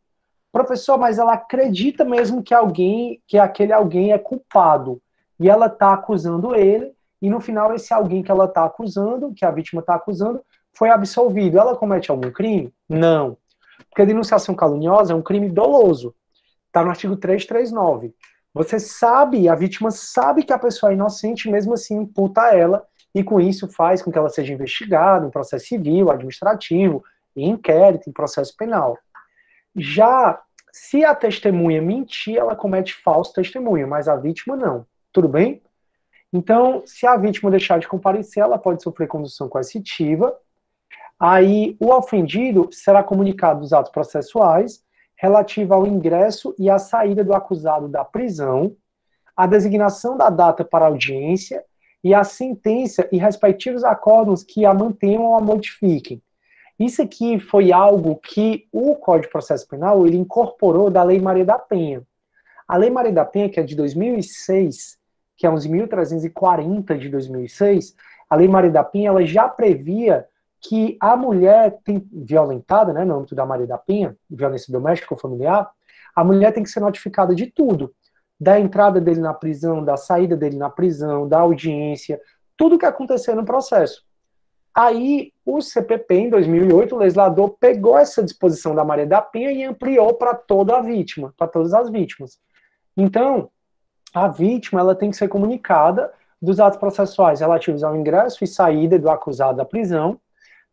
Professor, mas ela acredita mesmo que aquele alguém é culpado, e ela está acusando ele, e no final esse alguém que ela está acusando, que a vítima está acusando, foi absolvido. Ela comete algum crime? Não. Porque a denunciação caluniosa é um crime doloso. Está no artigo 339. Você sabe, a vítima sabe que a pessoa é inocente, mesmo assim imputa ela, e com isso faz com que ela seja investigada em processo civil, administrativo, em inquérito, em processo penal. Já se a testemunha mentir, ela comete falso testemunho, mas a vítima não. Tudo bem? Então, se a vítima deixar de comparecer, ela pode sofrer condução coercitiva. Aí, o ofendido será comunicado dos atos processuais relativa ao ingresso e à saída do acusado da prisão, a designação da data para audiência e a sentença e respectivos acórdãos que a mantenham ou a modifiquem. Isso aqui foi algo que o Código de Processo Penal ele incorporou da Lei Maria da Penha. A Lei Maria da Penha, que é de 2006, que é 11.340 de 2006, a Lei Maria da Penha ela já previa que a mulher violentada, né, no âmbito da Maria da Penha, violência doméstica ou familiar, a mulher tem que ser notificada de tudo. Da entrada dele na prisão, da saída dele na prisão, da audiência, tudo que acontecer no processo. Aí, o CPP, em 2008, o legislador pegou essa disposição da Maria da Penha e ampliou para toda a vítima, para todas as vítimas. Então, a vítima ela tem que ser comunicada dos atos processuais relativos ao ingresso e saída do acusado da prisão,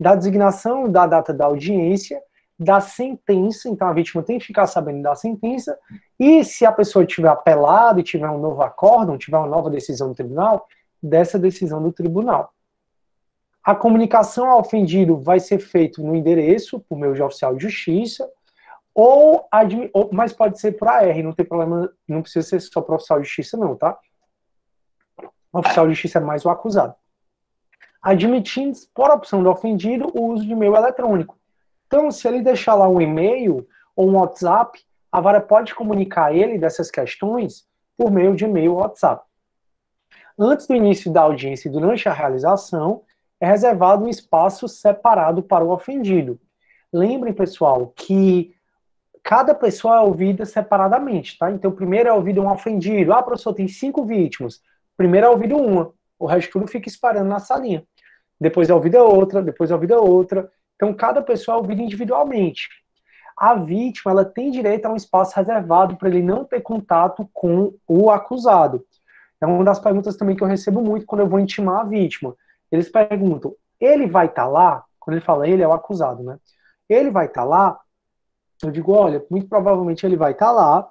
da designação da data da audiência, da sentença, então a vítima tem que ficar sabendo da sentença, e se a pessoa tiver apelado e tiver um novo acórdão, tiver uma nova decisão do tribunal, dessa decisão do tribunal. A comunicação ao ofendido vai ser feita no endereço, por meio de oficial de justiça, mas pode ser por AR, não tem problema, não precisa ser só para oficial de justiça não, tá? O oficial de justiça é mais o acusado. admitindo, por opção do ofendido, o uso de e-mail eletrônico. Então, se ele deixar lá um e-mail ou um WhatsApp, a vara pode comunicar a ele dessas questões por meio de e-mail ou WhatsApp. Antes do início da audiência e durante a realização, é reservado um espaço separado para o ofendido. Lembrem, pessoal, que cada pessoa é ouvida separadamente, tá? Então, primeiro é ouvido um ofendido. Ah, professor, tem 5 vítimas. Primeiro é ouvido uma. O resto tudo fica esperando na salinha. Depois é ouvida outra, depois é ouvida outra. Então, cada pessoa é ouvida individualmente. A vítima, ela tem direito a um espaço reservado para ele não ter contato com o acusado. É uma das perguntas também que eu recebo muito quando eu vou intimar a vítima. Eles perguntam, ele vai estar lá? Quando ele fala ele, é o acusado, né? Ele vai estar lá? Eu digo, olha, muito provavelmente ele vai estar lá,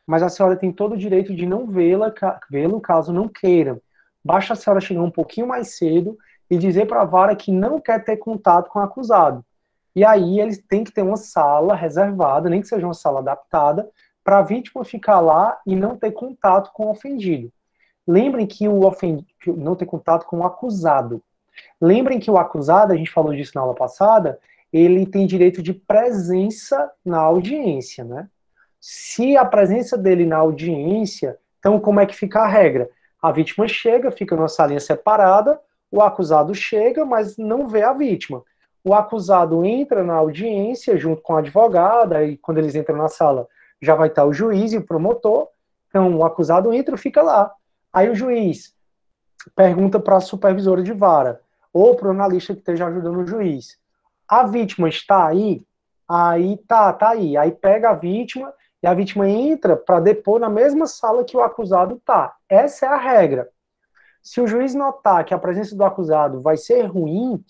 mas a senhora tem todo o direito de não vê-lo caso não queira. Basta a senhora chegar um pouquinho mais cedo e dizer para a vara que não quer ter contato com o acusado. E aí eles têm que ter uma sala reservada, nem que seja uma sala adaptada, para a vítima ficar lá e não ter contato com o ofendido. Lembrem que o ofendido, não ter contato com o acusado. Lembrem que o acusado, a gente falou disso na aula passada, ele tem direito de presença na audiência, né? Se a presença dele na audiência, então como é que fica a regra? A vítima chega, fica numa salinha separada, o acusado chega, mas não vê a vítima. O acusado entra na audiência junto com a advogada, e quando eles entram na sala, já vai estar o juiz e o promotor. Então, o acusado entra e fica lá. Aí o juiz pergunta para a supervisora de vara, ou para o analista que esteja ajudando o juiz. A vítima está aí? Aí tá aí. Aí pega a vítima e a vítima entra para depor na mesma sala que o acusado tá. Essa é a regra. Se o juiz notar que a presença do acusado vai ser ruim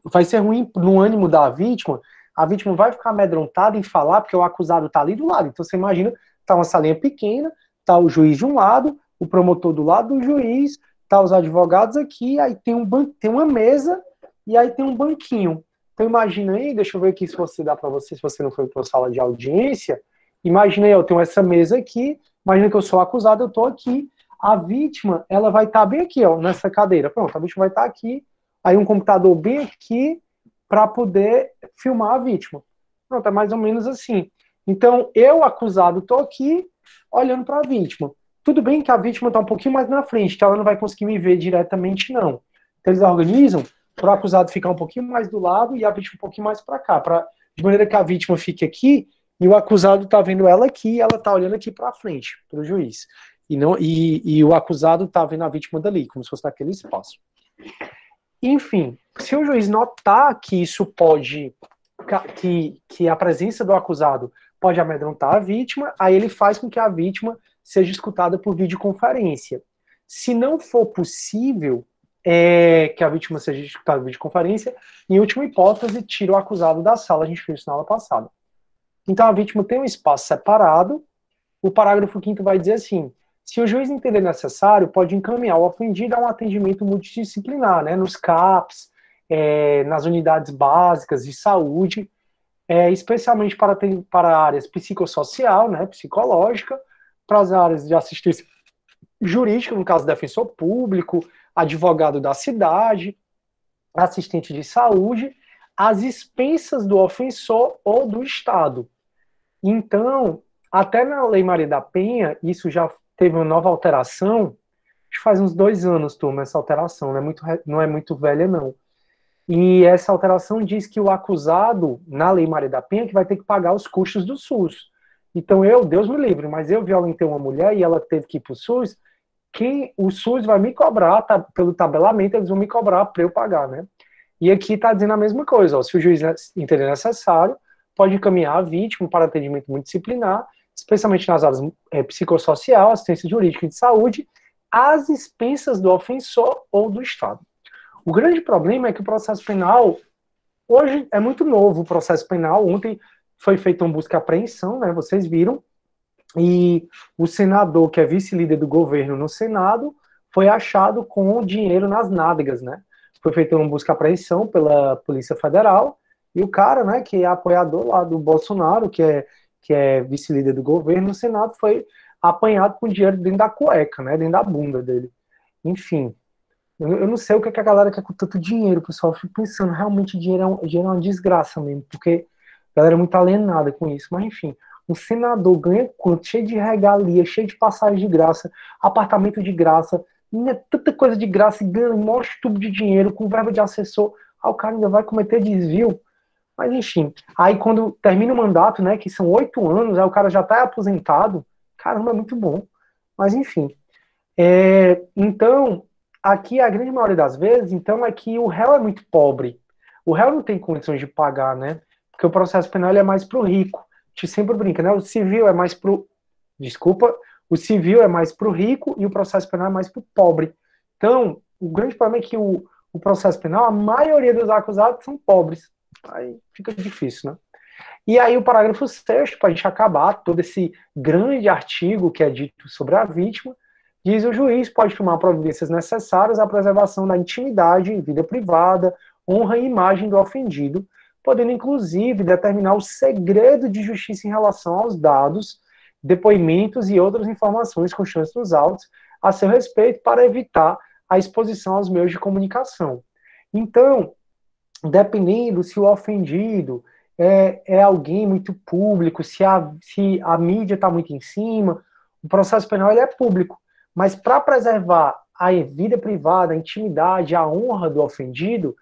vai ser ruim no ânimo da vítima, a vítima vai ficar amedrontada em falar, porque o acusado tá ali do lado. Então você imagina, tá uma salinha pequena, tá o juiz de um lado, o promotor do lado do juiz, tá os advogados aqui, aí tem uma mesa e aí tem um banquinho. Então imagina aí, deixa eu ver aqui se você dá para você, se você não foi para a sala de audiência, imagina aí, eu tenho essa mesa aqui, imagina que eu sou acusado, eu tô aqui, a vítima, ela vai estar bem aqui, ó, nessa cadeira. Pronto, a vítima vai estar aqui, aí um computador bem aqui para poder filmar a vítima. Pronto, é mais ou menos assim. Então, eu, acusado, tô aqui olhando para a vítima. Tudo bem que a vítima está um pouquinho mais na frente, que ela não vai conseguir me ver diretamente, não. Então, eles organizam para o acusado ficar um pouquinho mais do lado e a vítima um pouquinho mais para cá, de maneira que a vítima fique aqui e o acusado está vendo ela aqui e ela está olhando aqui para frente, para o juiz. E o acusado está vendo a vítima dali, como se fosse naquele espaço. Enfim, se o juiz notar que isso pode, que a presença do acusado pode amedrontar a vítima, aí ele faz com que a vítima seja escutada por videoconferência. Se não for possível que a vítima seja escutada por videoconferência, em última hipótese, tira o acusado da sala, a gente fez isso na aula passada. Então a vítima tem um espaço separado, o parágrafo 5º vai dizer assim, se o juiz entender necessário, pode encaminhar o ofendido a um atendimento multidisciplinar, né, nos CAPs, nas unidades básicas de saúde, especialmente para áreas psicossocial, né, psicológica, para as áreas de assistência jurídica, no caso, defensor público, advogado da cidade, assistente de saúde, às expensas do ofensor ou do Estado. Então, até na Lei Maria da Penha, isso já teve uma nova alteração, acho que faz uns 2 anos, turma, essa alteração, não é muito velha, não. E essa alteração diz que o acusado, na Lei Maria da Penha, que vai ter que pagar os custos do SUS. Então Deus me livre, mas eu violentei uma mulher e ela teve que ir para o SUS, o SUS vai me cobrar, pelo tabelamento, eles vão me cobrar para eu pagar, né? E aqui está dizendo a mesma coisa, ó, se o juiz entender necessário, pode encaminhar a vítima para atendimento multidisciplinar, especialmente nas áreas psicossocial, assistência jurídica e de saúde, às expensas do ofensor ou do Estado. O grande problema é que o processo penal, hoje é muito novo o processo penal, ontem foi feita uma busca e apreensão, né, vocês viram, e o senador, que é vice-líder do governo no Senado, foi achado com dinheiro nas nádegas, né, foi feita uma busca e apreensão pela Polícia Federal, e o cara, né, que é apoiador lá do Bolsonaro, que é vice-líder do governo no Senado, foi apanhado com dinheiro dentro da cueca, né, dentro da bunda dele. enfim. Eu não sei o que a galera quer com tanto dinheiro, pessoal. Eu fico pensando, realmente dinheiro é uma desgraça mesmo, porque a galera é muito alienada com isso. Mas, enfim, um senador ganha quanto? Cheio de regalia, cheio de passagem de graça, apartamento de graça, tanta coisa de graça, e ganha um maior tubo de dinheiro, com verba de assessor. Aí o cara ainda vai cometer desvio. Mas, enfim, aí quando termina o mandato, né, que são 8 anos, aí o cara já tá aposentado, caramba, é muito bom. Mas, enfim. Então, aqui a grande maioria das vezes, então, é que o réu é muito pobre. O réu não tem condições de pagar, né? Porque o processo penal ele é mais pro rico. A gente sempre brinca, né? O civil é mais pro... Desculpa. O civil é mais pro rico e o processo penal é mais pro pobre. Então, o grande problema é que o processo penal, a maioria dos acusados são pobres. Aí fica difícil, né? E aí o parágrafo 6º, para a gente acabar todo esse grande artigo que é dito sobre a vítima, diz: o juiz pode tomar providências necessárias à preservação da intimidade, vida privada, honra e imagem do ofendido, podendo inclusive determinar o segredo de justiça em relação aos dados, depoimentos e outras informações constantes nos autos a seu respeito, para evitar a exposição aos meios de comunicação. Então, dependendo se o ofendido é alguém muito público, se a mídia está muito em cima, o processo penal ele é público. Mas para preservar a vida privada, a intimidade, a honra do ofendido,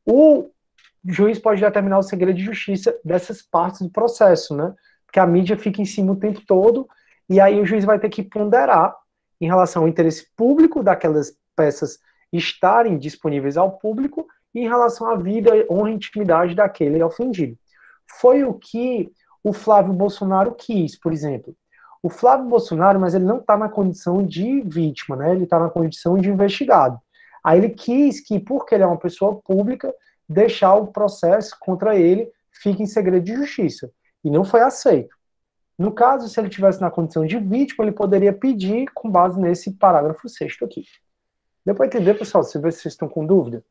o juiz pode determinar o segredo de justiça dessas partes do processo, né? Porque a mídia fica em cima o tempo todo, e aí o juiz vai ter que ponderar em relação ao interesse público daquelas peças estarem disponíveis ao público e em relação à vida, honra e intimidade daquele ofendido. Foi o que o Flávio Bolsonaro quis, por exemplo. O Flávio Bolsonaro, mas ele não está na condição de vítima, né? Ele está na condição de investigado. Aí ele quis que, porque ele é uma pessoa pública, deixar o processo contra ele fique em segredo de justiça. E não foi aceito. No caso, se ele tivesse na condição de vítima, ele poderia pedir com base nesse parágrafo 6º aqui. Deu para entender, pessoal? Se vocês estão com dúvida.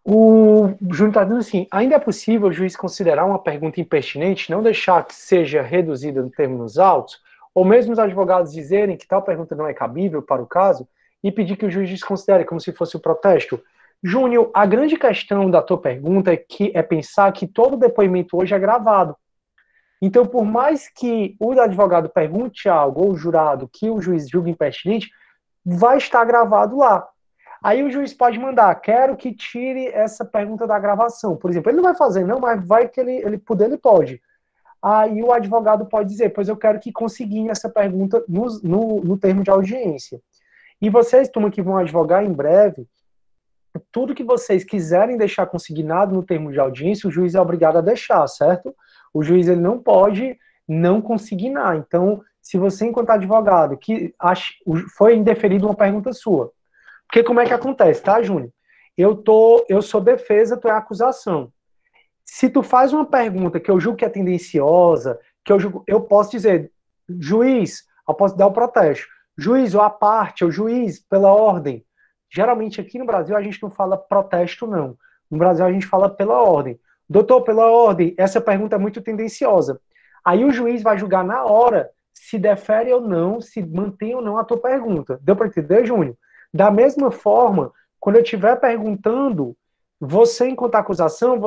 O Júnior está dizendo assim: ainda é possível o juiz considerar uma pergunta impertinente, não deixar que seja reduzida no termo nos autos, ou mesmo os advogados dizerem que tal pergunta não é cabível para o caso, e pedir que o juiz desconsidere como se fosse o protesto? Júnior, a grande questão da tua pergunta é pensar que todo depoimento hoje é gravado. Então, por mais que o advogado pergunte algo, ou o jurado, que o juiz julgue impertinente, vai estar gravado lá. Aí o juiz pode mandar: quero que tire essa pergunta da gravação. Por exemplo, ele não vai fazer, não, mas vai que ele puder, ele pode. Aí o advogado pode dizer: pois eu quero que consigne essa pergunta no termo de audiência. E vocês, turma, que vão advogar em breve, tudo que vocês quiserem deixar consignado no termo de audiência, o juiz é obrigado a deixar, certo? O juiz ele não pode não consignar. Então, se você, enquanto advogado, que foi indeferido uma pergunta sua, porque como é que acontece, tá, Júnior? Eu sou defesa, tu é acusação. Se tu faz uma pergunta que eu julgo que é tendenciosa, eu posso dizer: juiz, eu posso dar o protesto. Juiz, ou a parte, ou juiz, pela ordem. Geralmente aqui no Brasil a gente não fala protesto, não. No Brasil a gente fala pela ordem. Doutor, pela ordem, essa pergunta é muito tendenciosa. Aí o juiz vai julgar na hora se defere ou não, se mantém ou não a tua pergunta. Deu para entender, Júnior? Da mesma forma, quando eu estiver perguntando, você, enquanto acusação,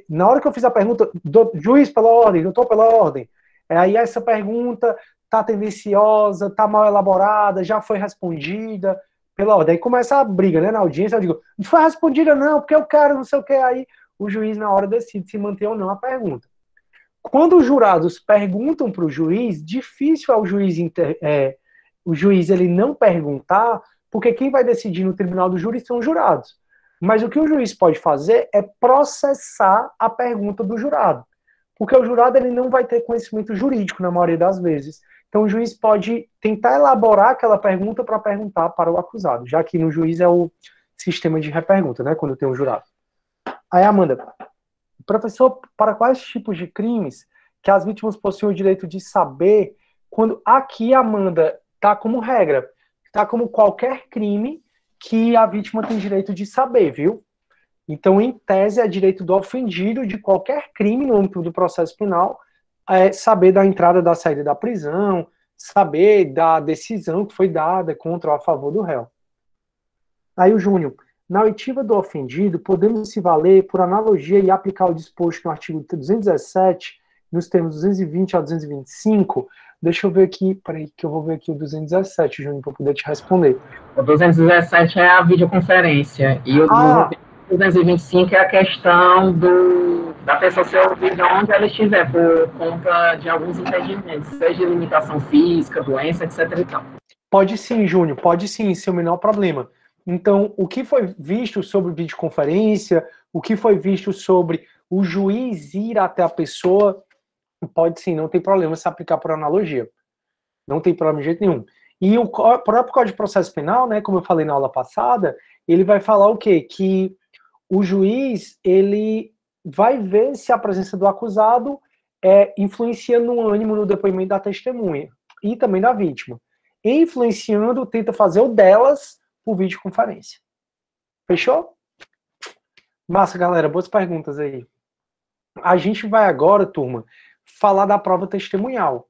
na hora que eu fiz a pergunta, juiz pela ordem, doutor pela ordem, aí essa pergunta está tendenciosa, está mal elaborada, já foi respondida pela ordem. Aí começa a briga, né, na audiência, eu digo: não foi respondida não, porque eu quero, não sei o que, aí o juiz na hora decide se manter ou não a pergunta. Quando os jurados perguntam para o juiz, difícil é o juiz ele não perguntar, porque quem vai decidir no tribunal do júri são os jurados. Mas o que o juiz pode fazer é processar a pergunta do jurado. Porque o jurado ele não vai ter conhecimento jurídico na maioria das vezes. Então o juiz pode tentar elaborar aquela pergunta para perguntar para o acusado, já que no juiz é o sistema de repergunta, né, quando tem um jurado. Aí, Amanda, professor, para quais tipos de crimes que as vítimas possuem o direito de saber, quando aqui, Amanda, está como regra, está como qualquer crime que a vítima tem direito de saber, viu? Então, em tese, é direito do ofendido de qualquer crime no âmbito do processo penal saber da entrada, da saída da prisão, saber da decisão que foi dada contra ou a favor do réu. Aí o Júnior, na oitiva do ofendido, podemos se valer por analogia e aplicar o disposto no artigo 217, nos termos 220 a 225. Deixa eu ver aqui, peraí, que eu vou ver aqui o 217, Júnior, para poder te responder. O 217 é a videoconferência, e o 225 é a questão da pessoa ser ouvida onde ela estiver, por conta de alguns impedimentos, seja limitação física, doença, etc. e tal. Pode sim, Júnior, pode sim, sem o menor problema. Então, o que foi visto sobre videoconferência, o que foi visto sobre o juiz ir até a pessoa, pode sim, não tem problema se aplicar por analogia. Não tem problema de jeito nenhum. E o próprio Código de Processo Penal, né, como eu falei na aula passada, ele vai falar o quê? Que o juiz, ele vai ver se a presença do acusado influencia no ânimo, no depoimento da testemunha e também da vítima. E influenciando, tenta fazer o delas por videoconferência. Fechou? Massa, galera. Boas perguntas aí. A gente vai agora, turma, falar da prova testemunhal.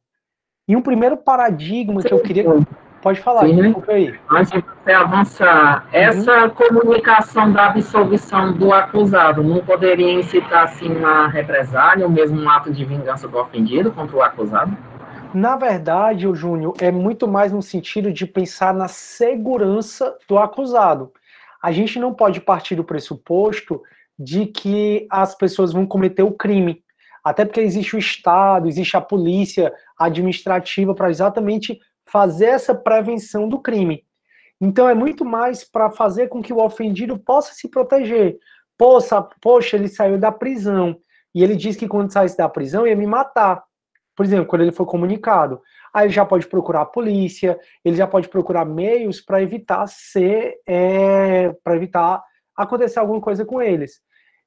E um primeiro paradigma que eu queria... Pode falar, aí. Antes de você avançar, essa comunicação da absolvição do acusado não poderia incitar, assim, uma represália ou mesmo um ato de vingança do ofendido contra o acusado? Na verdade, Júnior, é muito mais no sentido de pensar na segurança do acusado. A gente não pode partir do pressuposto de que as pessoas vão cometer o crime. Até porque existe o Estado, existe a polícia administrativa para exatamente fazer essa prevenção do crime. Então é muito mais para fazer com que o ofendido possa se proteger. Poxa, ele saiu da prisão e ele disse que quando saísse da prisão ia me matar. Por exemplo, quando ele foi comunicado. Aí ele já pode procurar a polícia, ele já pode procurar meios para evitar evitar acontecer alguma coisa com eles.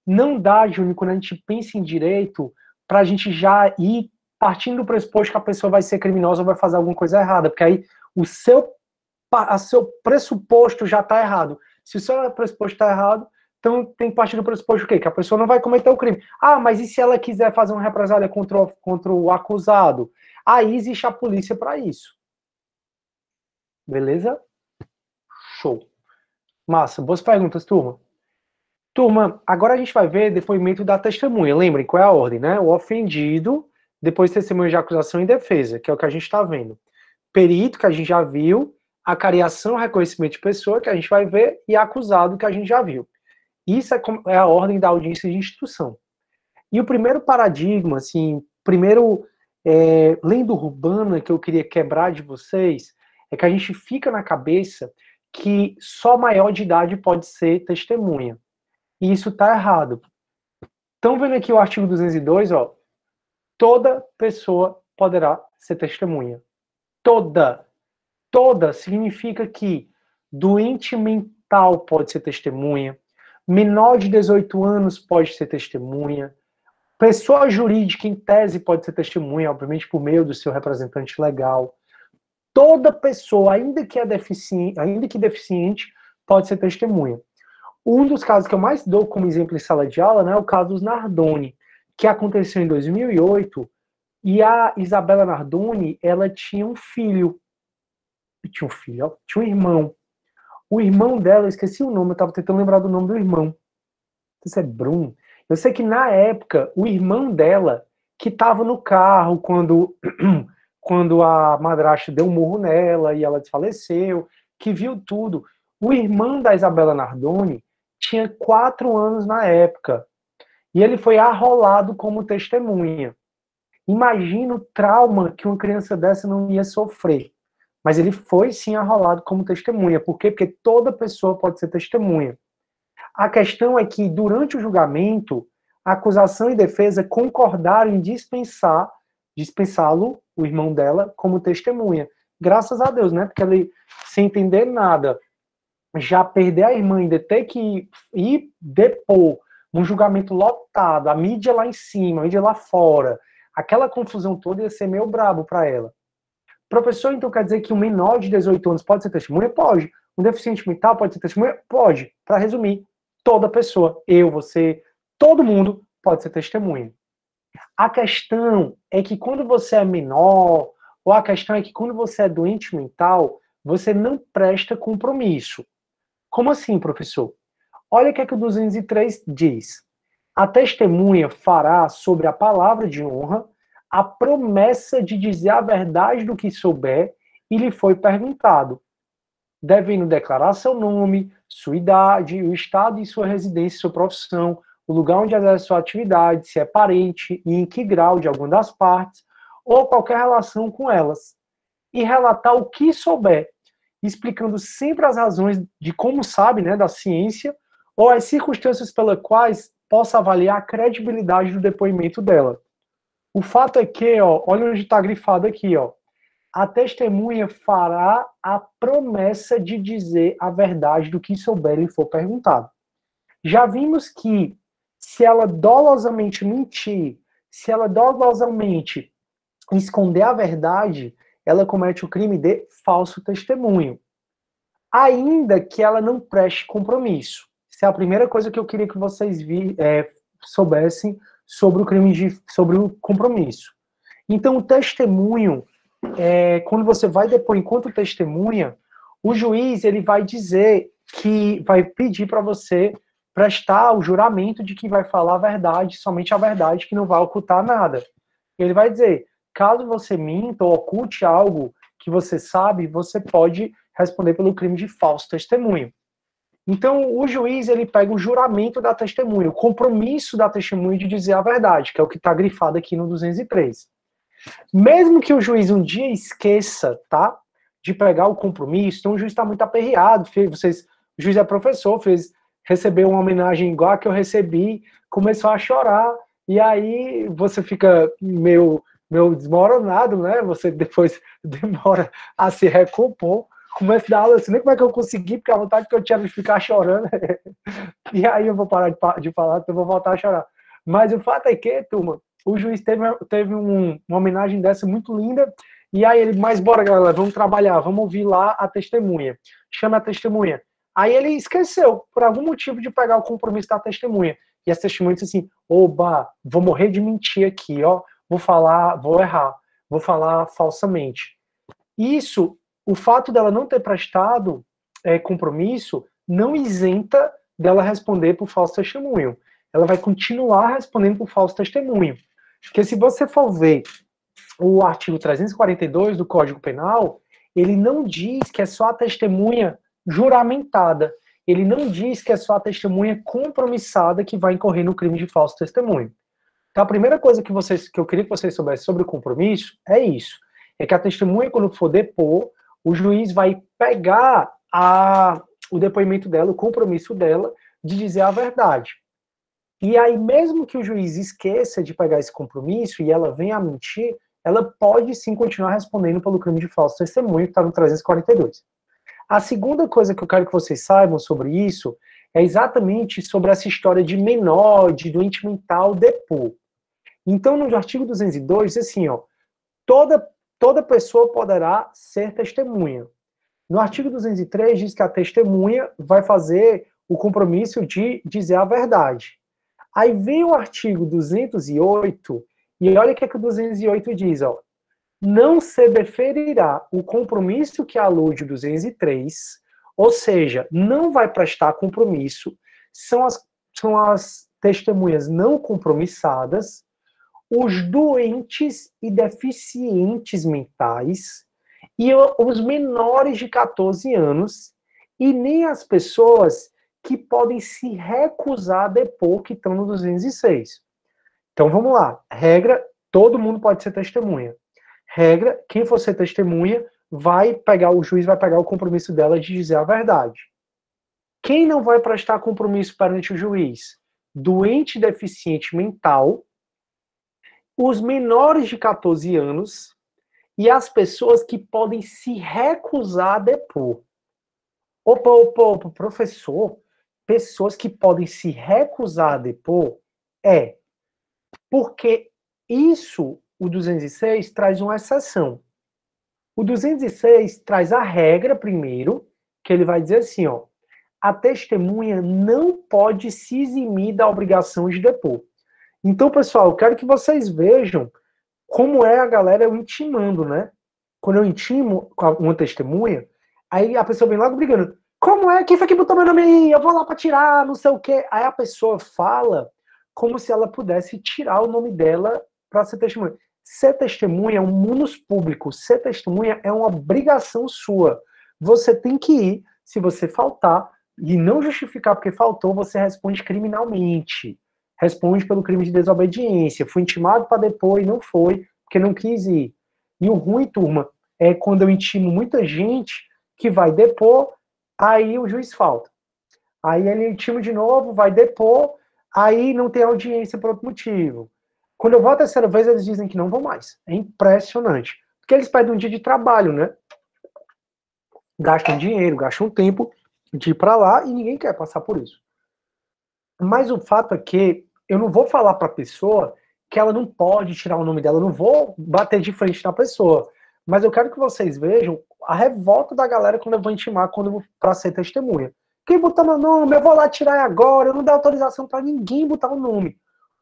Não dá, Júnior, quando a gente pensa em direito, para a gente já ir partindo do pressuposto que a pessoa vai ser criminosa ou vai fazer alguma coisa errada, porque aí o seu pressuposto já está errado. Se o seu pressuposto está errado, então tem que partir do pressuposto o quê? Que a pessoa não vai cometer o crime. Ah, mas e se ela quiser fazer uma represália contra o acusado? Aí existe a polícia para isso. Beleza? Show. Massa. Boas perguntas, turma. Turma, agora a gente vai ver depoimento da testemunha. Lembrem qual é a ordem, né? O ofendido, depois testemunha de acusação e defesa, que é o que a gente está vendo. Perito, que a gente já viu. Acariação, reconhecimento de pessoa, que a gente vai ver. E acusado, que a gente já viu. Isso é a ordem da audiência de instrução. E o primeiro paradigma, assim, lenda urbana que eu queria quebrar de vocês, é que a gente fica na cabeça que só maior de idade pode ser testemunha. E isso está errado. Estão vendo aqui o artigo 202, ó? Toda pessoa poderá ser testemunha. Toda. Toda significa que doente mental pode ser testemunha, menor de 18 anos pode ser testemunha, pessoa jurídica em tese pode ser testemunha, obviamente por meio do seu representante legal. Toda pessoa, ainda que deficiente, pode ser testemunha. Um dos casos que eu mais dou como exemplo em sala de aula, né, é o caso dos Nardoni, que aconteceu em 2008, e a Isabela Nardoni, ela tinha um filho. Tinha um irmão. O irmão dela, eu esqueci o nome, eu estava tentando lembrar do nome do irmão. Não sei se é Bruno. Eu sei que na época, o irmão dela, que estava no carro quando a madrasta deu um murro nela e ela desfaleceu, que viu tudo. O irmão da Isabela Nardoni tinha 4 anos na época. E ele foi arrolado como testemunha. Imagina o trauma que uma criança dessa não ia sofrer. Mas ele foi sim arrolado como testemunha. Por quê? Porque toda pessoa pode ser testemunha. A questão é que, durante o julgamento, a acusação e defesa concordaram em dispensá-lo, o irmão dela, como testemunha. Graças a Deus, né? Porque ele, sem entender nada, já perder a irmã, ainda ter que ir depor num julgamento lotado, a mídia lá em cima, a mídia lá fora, aquela confusão toda ia ser meio brabo para ela. Professor, então quer dizer que um menor de 18 anos pode ser testemunha? Pode. Um deficiente mental pode ser testemunha? Pode. Para resumir, toda pessoa, eu, você, todo mundo pode ser testemunha. A questão é que quando você é menor, ou a questão é que quando você é doente mental, você não presta compromisso. Como assim, professor? Olha o que é que o 203 diz. A testemunha fará sobre a palavra de honra a promessa de dizer a verdade do que souber e lhe foi perguntado, devendo declarar seu nome, sua idade, o estado e sua residência, sua profissão, o lugar onde exerce sua atividade, se é parente e em que grau de alguma das partes, ou qualquer relação com elas, e relatar o que souber, explicando sempre as razões de como sabe, né, da ciência, ou as circunstâncias pelas quais possa avaliar a credibilidade do depoimento dela. O fato é que, ó, olha onde está grifado aqui, ó, a testemunha fará a promessa de dizer a verdade do que souber e for perguntado. Já vimos que se ela dolosamente mentir, se ela dolosamente esconder a verdade, ela comete o crime de falso testemunho. Ainda que ela não preste compromisso. Essa é a primeira coisa que eu queria que vocês soubessem sobre o crime sobre o compromisso. Então, o testemunho, quando você vai depor enquanto testemunha, o juiz ele vai dizer que vai pedir para você prestar o juramento de que vai falar a verdade, somente a verdade, que não vai ocultar nada. Ele vai dizer, caso você minta ou oculte algo que você sabe, você pode responder pelo crime de falso testemunho. Então, o juiz ele pega o juramento da testemunha, o compromisso da testemunha de dizer a verdade, que é o que está grifado aqui no 203. Mesmo que o juiz um dia esqueça, tá, de pegar o compromisso, então o juiz está muito aperreado, o juiz é professor, recebeu uma homenagem igual a que eu recebi, começou a chorar, e aí você fica meio desmoronado, né? Você depois demora a se recompor, começa a dar aula assim, nem como é que eu consegui, porque a vontade que eu tinha de ficar chorando, e aí eu vou parar de falar, então eu vou voltar a chorar. Mas o fato é que, turma, o juiz teve uma homenagem dessa muito linda, e aí ele, mas bora galera, vamos trabalhar, vamos ouvir lá a testemunha. Chama a testemunha. Aí ele esqueceu, por algum motivo, de pegar o compromisso da testemunha. E as testemunhas disse assim, oba, vou morrer de mentir aqui, ó, vou errar, vou falar falsamente. Isso, o fato dela não ter prestado compromisso, não isenta dela responder por falso testemunho. Ela vai continuar respondendo por falso testemunho. Porque se você for ver o artigo 342 do Código Penal, ele não diz que é só a testemunha juramentada. Ele não diz que é só a testemunha compromissada que vai incorrer no crime de falso testemunho. Então, a primeira coisa que eu queria que vocês soubessem sobre o compromisso é isso. É que a testemunha, quando for depor, o juiz vai pegar o depoimento dela, o compromisso dela, de dizer a verdade. E aí, mesmo que o juiz esqueça de pegar esse compromisso e ela venha a mentir, ela pode sim continuar respondendo pelo crime de falso testemunho, que está no 342. A segunda coisa que eu quero que vocês saibam sobre isso é exatamente sobre essa história de menor, de doente mental depor. Então, no artigo 202, diz assim, ó, toda pessoa poderá ser testemunha. No artigo 203, diz que a testemunha vai fazer o compromisso de dizer a verdade. Aí vem o artigo 208, e olha o que é que o 208 diz, ó. Não se deferirá o compromisso que alude o 203, ou seja, não vai prestar compromisso, são as testemunhas não compromissadas, os doentes e deficientes mentais, e os menores de 14 anos, e nem as pessoas que podem se recusar a depor, que estão no 206. Então vamos lá. Regra, todo mundo pode ser testemunha. Regra, quem for ser testemunha, o juiz vai pegar o compromisso dela de dizer a verdade. Quem não vai prestar compromisso perante o juiz? Doente e deficiente mental, os menores de 14 anos e as pessoas que podem se recusar a depor. Opa, professor, pessoas que podem se recusar a depor, porque isso, o 206, traz uma exceção. O 206 traz a regra primeiro, que ele vai dizer assim, ó, a testemunha não pode se eximir da obrigação de depor. Então, pessoal, eu quero que vocês vejam como é a galera intimando, né? quando eu intimo uma testemunha, aí a pessoa vem logo brigando. Como é? Quem foi que botou meu nome aí? Eu vou lá para tirar, não sei o quê. Aí a pessoa fala como se ela pudesse tirar o nome dela para ser testemunha. Ser testemunha é um munus público. Ser testemunha é uma obrigação sua. Você tem que ir. Se você faltar e não justificar porque faltou, você responde criminalmente. Responde pelo crime de desobediência. Fui intimado para depor e não foi, porque não quis ir. E o ruim, turma, é quando eu intimo muita gente que vai depor, aí o juiz falta. Aí ele intima de novo, vai depor, aí não tem audiência por outro motivo. Quando eu vou a terceira vez, eles dizem que não vão mais. É impressionante. Porque eles pedem um dia de trabalho, né? Gastam dinheiro, gastam tempo de ir para lá e ninguém quer passar por isso. Mas o fato é que eu não vou falar para a pessoa que ela não pode tirar o nome dela, eu não vou bater de frente na pessoa. Mas eu quero que vocês vejam a revolta da galera quando eu vou intimar, quando eu vou para ser testemunha. Quem botar meu nome, eu vou lá tirar agora, eu não dou autorização para ninguém botar o nome.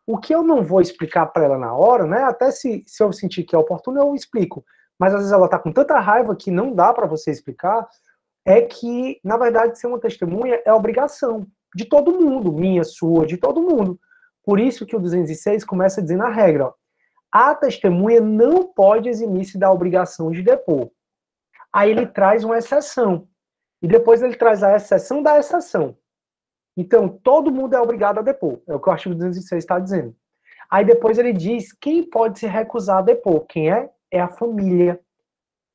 O que eu não vou explicar para ela na hora, né? Até se eu sentir que é oportuno, eu explico. Mas às vezes ela tá com tanta raiva que não dá para você explicar, é que, na verdade, ser uma testemunha é obrigação de todo mundo, minha, sua, de todo mundo. Por isso que o 206 começa dizendo a regra, ó, a testemunha não pode eximir-se da obrigação de depor. Aí ele traz uma exceção. E depois ele traz a exceção da exceção. Então, todo mundo é obrigado a depor. É o que o artigo 206 está dizendo. Aí depois ele diz quem pode se recusar a depor. Quem é? É a família.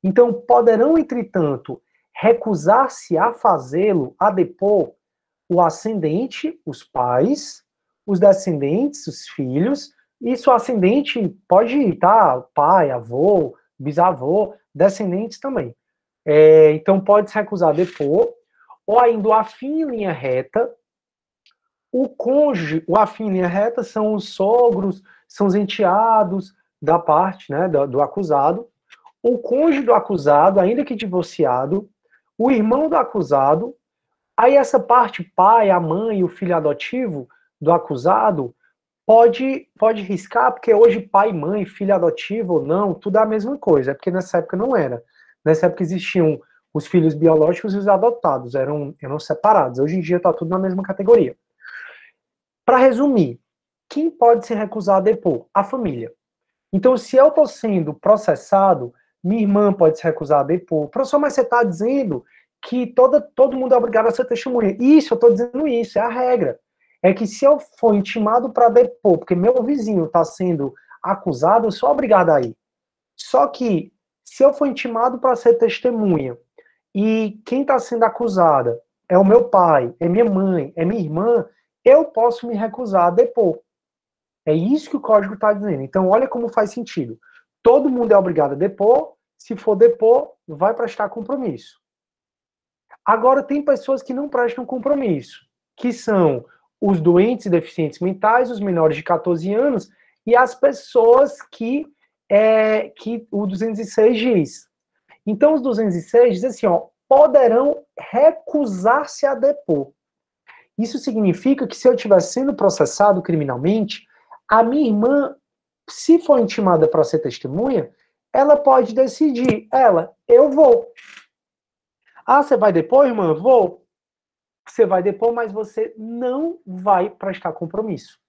Então, poderão, entretanto, recusar-se a fazê-lo, a depor, o ascendente, os pais, os descendentes, os filhos, e se o ascendente pode estar pai, avô, bisavô, descendentes também. Então, pode se recusar a depor, ou ainda o afim em linha reta. O cônjuge, o afim em linha reta são os sogros, são os enteados da parte, né, do acusado. O cônjuge do acusado, ainda que divorciado, o irmão do acusado. Aí essa parte, pai, a mãe, o filho adotivo do acusado, pode riscar, porque hoje pai, mãe, filho adotivo ou não, tudo é a mesma coisa, é porque nessa época não era. Nessa época existiam os filhos biológicos e os adotados, eram separados. Hoje em dia está tudo na mesma categoria. Para resumir, quem pode se recusar a depor? A família. Então, se eu estou sendo processado, minha irmã pode se recusar a depor. Professor, mas você está dizendo que todo mundo é obrigado a ser testemunha. Isso, eu estou dizendo isso, é a regra. É que se eu for intimado para depor, porque meu vizinho está sendo acusado, eu sou obrigado a ir. Só que, se eu for intimado para ser testemunha, e quem está sendo acusada é o meu pai, é minha mãe, é minha irmã, eu posso me recusar a depor. É isso que o código está dizendo. Então, olha como faz sentido. Todo mundo é obrigado a depor, se for depor, vai prestar compromisso. Agora, tem pessoas que não prestam compromisso, que são os doentes e deficientes mentais, os menores de 14 anos, e as pessoas que o 206 diz. Então, os 206 diz assim, ó, poderão recusar-se a depor. Isso significa que se eu estiver sendo processado criminalmente, a minha irmã, se for intimada para ser testemunha, ela pode decidir, eu vou. Ah, você vai depor, irmã? Vou. Você vai depor, mas você não vai prestar compromisso.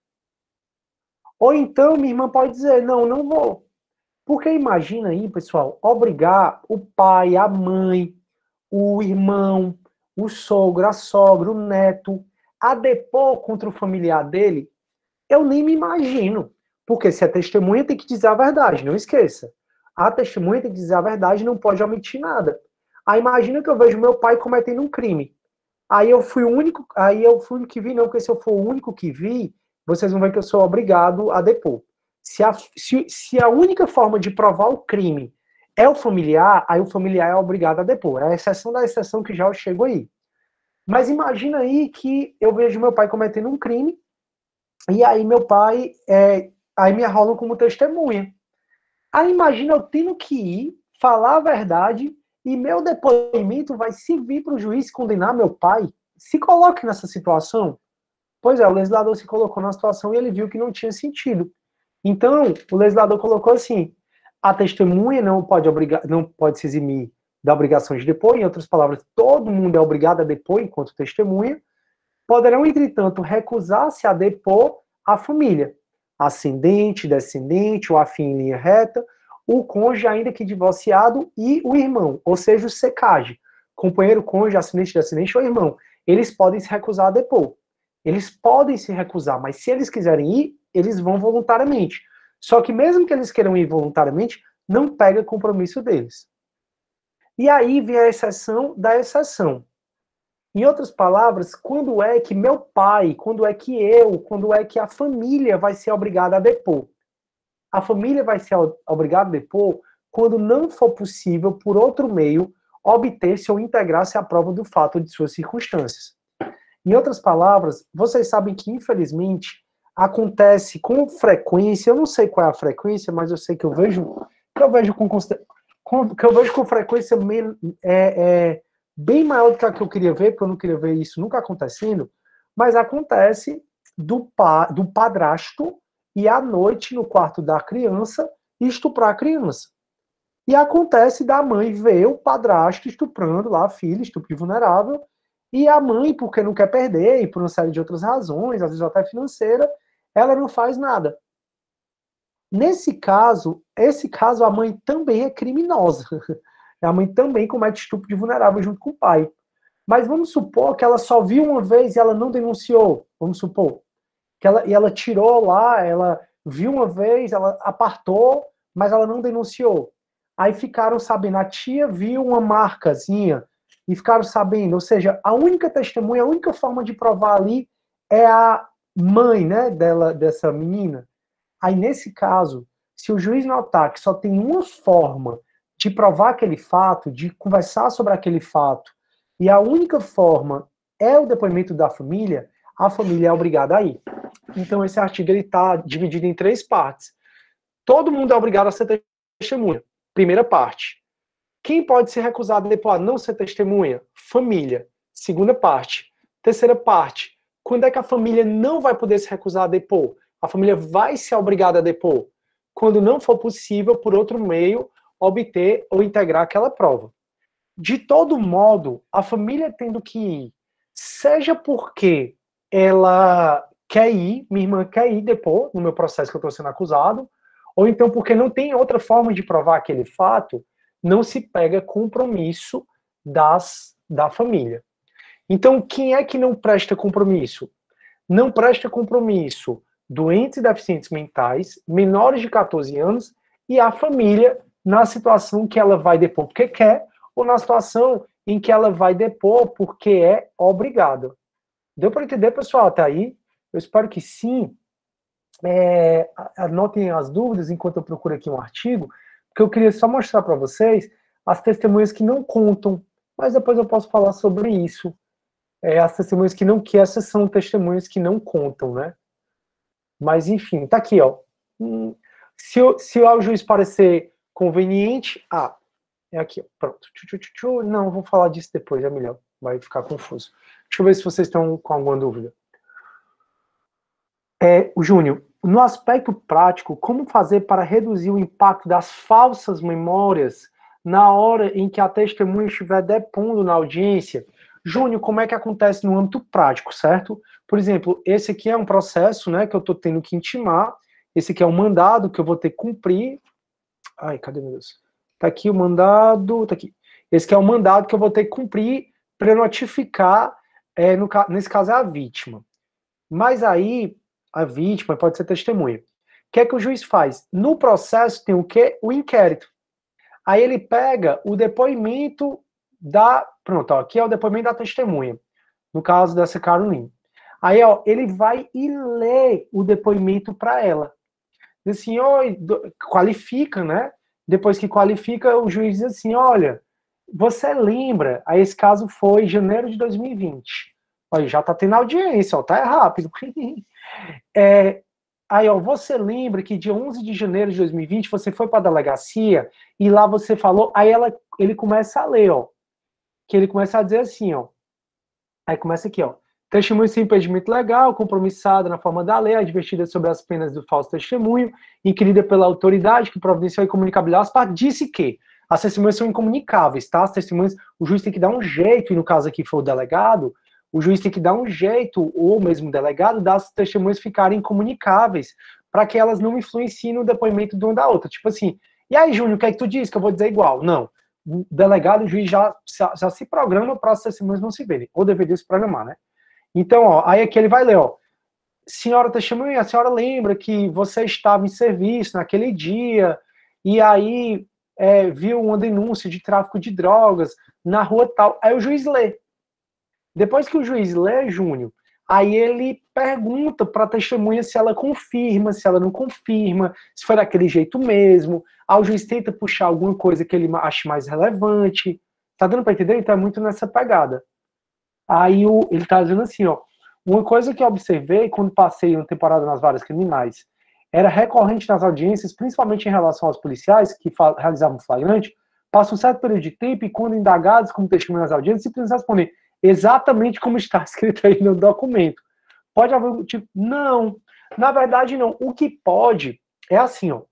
Ou então, minha irmã pode dizer, não vou. Porque imagina aí, pessoal, obrigar o pai, a mãe, o irmão, o sogro, a sogra, o neto, a depor contra o familiar dele, eu nem me imagino. Porque se é testemunha, tem que dizer a verdade, não esqueça. A testemunha tem que dizer a verdade, não pode omitir nada. Aí imagina que eu vejo meu pai cometendo um crime. Aí eu fui o único que vi, não, porque se eu for o único que vi, vocês vão ver que eu sou obrigado a depor. Se a única forma de provar o crime é o familiar, aí o familiar é obrigado a depor. É a exceção da exceção que já eu chego aí. Mas imagina aí que eu vejo meu pai cometendo um crime, e aí meu pai, aí me arrolam como testemunha. Aí imagina eu tendo que ir, falar a verdade, e meu depoimento vai servir para o juiz condenar meu pai. Se coloque nessa situação. Pois é, o legislador se colocou na situação e ele viu que não tinha sentido. Então, o legislador colocou assim, A testemunha não pode se eximir da obrigação de depor, em outras palavras, todo mundo é obrigado a depor enquanto testemunha. Poderão, entretanto, recusar-se a depor a família, ascendente, descendente, o afim em linha reta, o cônjuge ainda que divorciado e o irmão, ou seja, o secage, companheiro, cônjuge, ascendente, descendente ou irmão. Eles podem se recusar a depor. Eles podem se recusar, mas se eles quiserem ir, eles vão voluntariamente. Só que mesmo que eles queiram ir voluntariamente, não pega compromisso deles. E aí vem a exceção da exceção. Em outras palavras, quando é que meu pai, quando é que a família vai ser obrigada a depor? A família vai ser obrigada a depor quando não for possível, por outro meio, obter-se ou integrar-se à prova do fato de suas circunstâncias. Em outras palavras, vocês sabem que, infelizmente, acontece com frequência, eu não sei qual é a frequência, mas eu sei que eu vejo com frequência bem maior do que a que eu queria ver, porque eu não queria ver isso nunca acontecendo, mas acontece do padrasto ir à noite no quarto da criança e estuprar a criança. E acontece da mãe ver o padrasto estuprando lá a filha, estupro vulnerável, e a mãe, porque não quer perder, e por uma série de outras razões, às vezes até financeira, ela não faz nada. Esse caso, a mãe também é criminosa. A mãe também comete estupro de vulnerável junto com o pai. Mas vamos supor que ela só viu uma vez e ela não denunciou. Vamos supor. Ela tirou lá, ela viu uma vez, ela apartou, mas ela não denunciou. Aí ficaram sabendo, a tia viu uma marcazinha e ficaram sabendo. Ou seja, a única testemunha, a única forma de provar ali é a mãe, né, dessa menina. Aí, nesse caso, se o juiz notar que só tem uma forma de provar aquele fato, de conversar sobre aquele fato, e a única forma é o depoimento da família, a família é obrigada a ir. Então, esse artigo está dividido em 3 partes. Todo mundo é obrigado a ser testemunha. Primeira parte. Quem pode se recusar a depor, não ser testemunha? Família. Segunda parte. Terceira parte. Quando é que a família não vai poder se recusar a depor? A família vai ser obrigada a depor quando não for possível, por outro meio, obter ou integrar aquela prova. De todo modo, a família tendo que ir, seja porque ela quer ir, minha irmã quer ir depor no meu processo que eu estou sendo acusado, ou então porque não tem outra forma de provar aquele fato, não se pega compromisso da família. Então, quem é que não presta compromisso? Não presta compromisso doentes e deficientes mentais, menores de 14 anos, e a família na situação que ela vai depor porque quer, ou na situação em que ela vai depor porque é obrigada. Deu para entender, pessoal, até aí? Eu espero que sim. Anotem as dúvidas enquanto eu procuro aqui um artigo, porque eu queria só mostrar para vocês as testemunhas que não contam, mas depois eu posso falar sobre isso. As testemunhas que essas são testemunhas que não contam, né? Mas, enfim, tá aqui, ó. Se ao juiz parecer conveniente... é aqui, ó. Pronto. Não, vou falar disso depois, é melhor. Vai ficar confuso. Deixa eu ver se vocês estão com alguma dúvida. O Júnior, no aspecto prático, como fazer para reduzir o impacto das falsas memórias na hora em que a testemunha estiver depondo na audiência? Júnior, como é que acontece no âmbito prático, certo? Por exemplo, esse aqui é um processo, né, que eu estou tendo que intimar. Esse aqui é um mandado que eu vou ter que cumprir. Ai, cadê meu Deus? Tá aqui o mandado, tá aqui. Esse aqui é um mandado que eu vou ter que cumprir para notificar, nesse caso é a vítima. Mas aí, a vítima pode ser testemunha. O que é que o juiz faz? No processo tem o quê? O inquérito. Aí ele pega o depoimento Pronto, ó, aqui é o depoimento da testemunha, no caso dessa Caroline. Aí, ó, ele vai e lê o depoimento para ela. Diz assim, qualifica, né? Depois que qualifica, o juiz diz assim, olha, você lembra, aí esse caso foi em janeiro de 2020. Olha, já tá tendo audiência, ó, tá rápido. Aí, ó, você lembra que dia 11 de janeiro de 2020 você foi para a delegacia e lá você falou, aí ele começa a ler, ó, que ele começa a dizer assim, ó, aí começa aqui, ó, Testemunho sem impedimento legal, compromissada na forma da lei, advertida sobre as penas do falso testemunho, inquirida pela autoridade que providenciou a incomunicabilidade às partes, disse que as testemunhas são incomunicáveis, tá? As testemunhas, o juiz tem que dar um jeito, e no caso aqui foi o delegado, o juiz tem que dar um jeito, ou mesmo o delegado, das testemunhas ficarem incomunicáveis, para que elas não influenciem no depoimento de uma da outra. Tipo assim, e aí, Júnior, o que é que tu diz? Que eu vou dizer igual. Não. O delegado, o juiz já se programa para as testemunhas não se verem, ou deveria se programar, né? Então, ó, aí aqui ele vai ler, ó. Senhora testemunha, a senhora lembra que você estava em serviço naquele dia, e aí viu uma denúncia de tráfico de drogas na rua tal. Aí o juiz lê. Depois que o juiz lê, Júnior, aí ele pergunta para a testemunha se ela confirma, se ela não confirma, se foi daquele jeito mesmo. Aí o juiz tenta puxar alguma coisa que ele ache mais relevante. Tá dando para entender? Então é muito nessa pegada. Aí ele tá dizendo assim, ó, uma coisa que eu observei quando passei uma temporada nas varas criminais, era recorrente nas audiências, principalmente em relação aos policiais que realizavam flagrante, passa um certo período de tempo e quando indagados como testemunha nas audiências, simplesmente responder exatamente como está escrito aí no documento. Pode haver um tipo, não, na verdade não. O que pode é assim, ó,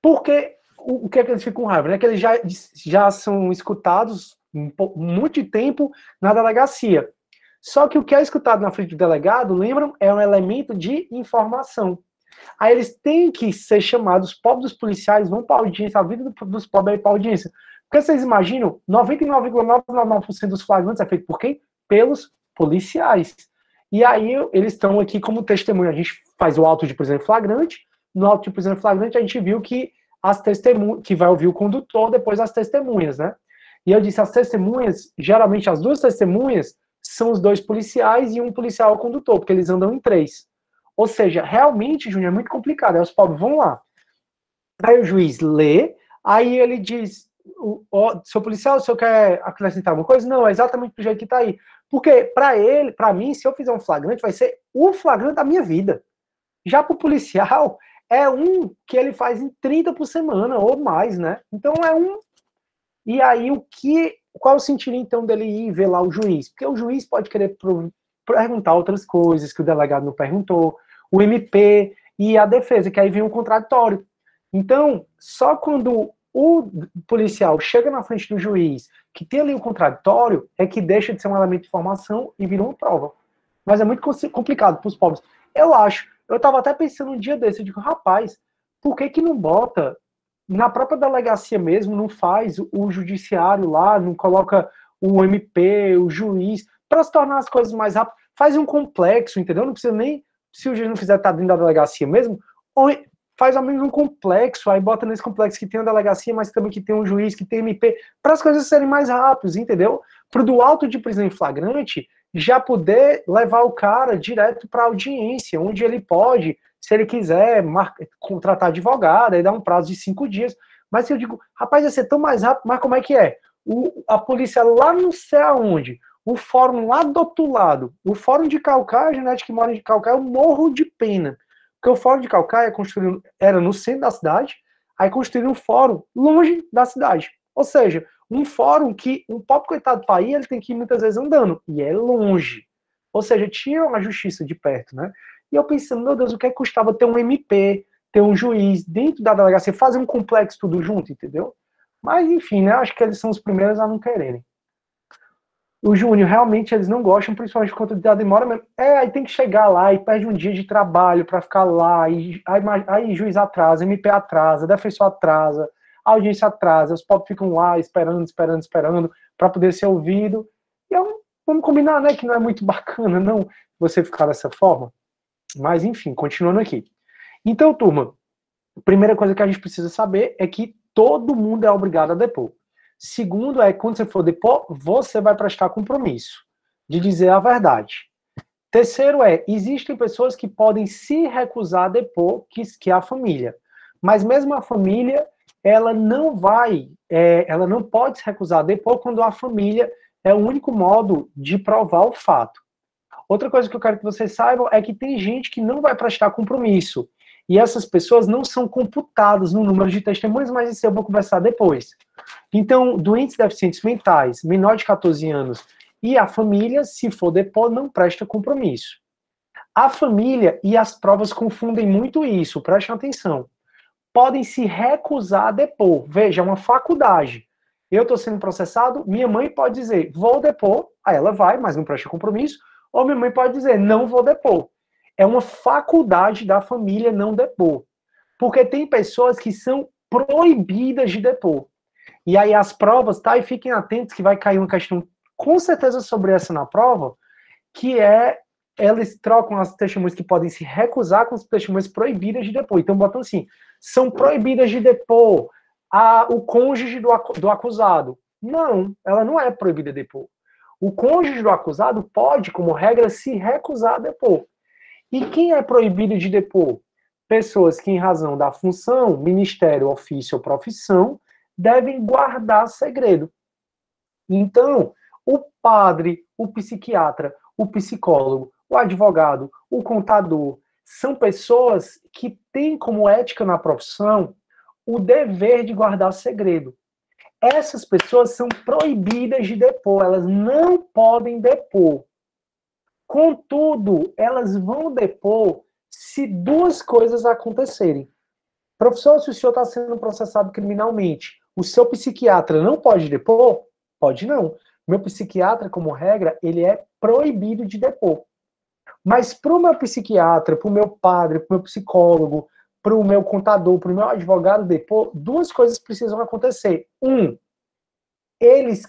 porque o que é que eles ficam com raiva, né? Que eles já são escutados muito tempo na delegacia. Só que o que é escutado na frente do delegado, lembram, é um elemento de informação. Aí eles têm que ser chamados, os pobres dos policiais vão para a audiência, a vida dos pobres é para a audiência. Porque vocês imaginam, 99,999% dos flagrantes é feito por quem? Pelos policiais. E aí eles estão aqui como testemunha. A gente faz o auto de prisão em flagrante, no auto de prisão em flagrante a gente viu que as testemunhas, que vai ouvir o condutor, depois as testemunhas, né? E eu disse, as testemunhas, geralmente as duas testemunhas são os dois policiais e um policial condutor, porque eles andam em 3. Ou seja, realmente, Júnior, é muito complicado. Aí os pobres vão lá. Aí o juiz lê, aí ele diz, seu policial, o senhor quer acrescentar alguma coisa? Não, é exatamente do jeito que está aí. Porque para mim, se eu fizer um flagrante, vai ser o flagrante da minha vida. Já para o policial, é um que ele faz em 30 por semana, ou mais, né? Então é um. E aí, qual o sentido, então, dele ir ver lá o juiz? Porque o juiz pode querer perguntar outras coisas que o delegado não perguntou, o MP e a defesa, que aí vem um contraditório. Então, só quando o policial chega na frente do juiz, que tem ali o contraditório, é que deixa de ser um elemento de informação e vira uma prova. Mas é muito complicado para os pobres. Eu estava até pensando um dia desse, eu digo, rapaz, por que não bota na própria delegacia mesmo, não faz o judiciário lá, não coloca o MP, o juiz, para se tornar as coisas mais rápidas, faz um complexo, entendeu? Não precisa nem, se o juiz não fizer estar dentro da delegacia mesmo, ou faz ao menos um complexo, aí bota nesse complexo que tem a delegacia, mas também que tem um juiz, que tem MP, para as coisas serem mais rápidas, entendeu? Para do auto de prisão em flagrante, já poder levar o cara direto para a audiência, onde ele pode, se ele quiser, contratar advogado, aí dá um prazo de 5 dias. Mas se eu digo, rapaz, ia ser tão mais rápido, mas como é que é? A polícia lá não sei aonde, o fórum lá do outro lado, o fórum de Caucaia, a Janete que mora de Caucaia, eu morro de pena. Porque o fórum de Caucaia era no centro da cidade, aí construíram um fórum longe da cidade. Ou seja, um fórum que um pobre coitado para ir, ele tem que ir muitas vezes andando, e é longe. Ou seja, tinha uma justiça de perto, né? E eu pensando, meu Deus, o que é que custava ter um MP, ter um juiz dentro da delegacia, fazer um complexo tudo junto, entendeu? Mas, enfim, né? Acho que eles são os primeiros a não quererem. O Júnior, realmente, eles não gostam, principalmente por conta da demora mesmo. Aí tem que chegar lá e perde um dia de trabalho para ficar lá, aí juiz atrasa, MP atrasa, defensor atrasa, a audiência atrasa, os pobres ficam lá esperando para poder ser ouvido. E vamos combinar, né, que não é muito bacana, não, você ficar dessa forma. Mas, enfim, continuando aqui. Então, turma, a primeira coisa que a gente precisa saber é que todo mundo é obrigado a depor. Segundo é, quando você for depor, você vai prestar compromisso de dizer a verdade. Terceiro é, existem pessoas que podem se recusar a depor, que é a família. Mas mesmo a família, ela não pode se recusar a depor quando a família é o único modo de provar o fato. Outra coisa que eu quero que vocês saibam é que tem gente que não vai prestar compromisso. E essas pessoas não são computadas no número de testemunhas, mas isso eu vou conversar depois. Então, doentes deficientes mentais, menor de 14 anos E a família, se for depor, não presta compromisso. A família e as provas confundem muito isso, prestem atenção. Podem se recusar a depor. Veja, é uma faculdade. Eu estou sendo processado, minha mãe pode dizer, vou depor, aí ela vai, mas não presta compromisso, ou minha mãe pode dizer, não vou depor. É uma faculdade da família não depor. Porque tem pessoas que são proibidas de depor. E aí as provas, tá? E fiquem atentos que vai cair uma questão com certeza sobre essa na prova, que é, eles trocam as testemunhas que podem se recusar com as testemunhas proibidas de depor. Então botam assim, são proibidas de depor o cônjuge do acusado. Não, ela não é proibida de depor. O cônjuge do acusado pode, como regra, se recusar a depor. E quem é proibido de depor? Pessoas que, em razão da função, ministério, ofício ou profissão, devem guardar segredo. Então, o padre, o psiquiatra, o psicólogo, o advogado, o contador, são pessoas que têm como ética na profissão o dever de guardar segredo. Essas pessoas são proibidas de depor, elas não podem depor. Contudo, elas vão depor se duas coisas acontecerem. Professor, se o senhor está sendo processado criminalmente, o seu psiquiatra não pode depor? Pode não. Meu psiquiatra, como regra, ele é proibido de depor. Mas para o meu psiquiatra, para o meu padre, para o meu psicólogo, para o meu contador, para o meu advogado depor, duas coisas precisam acontecer. Eles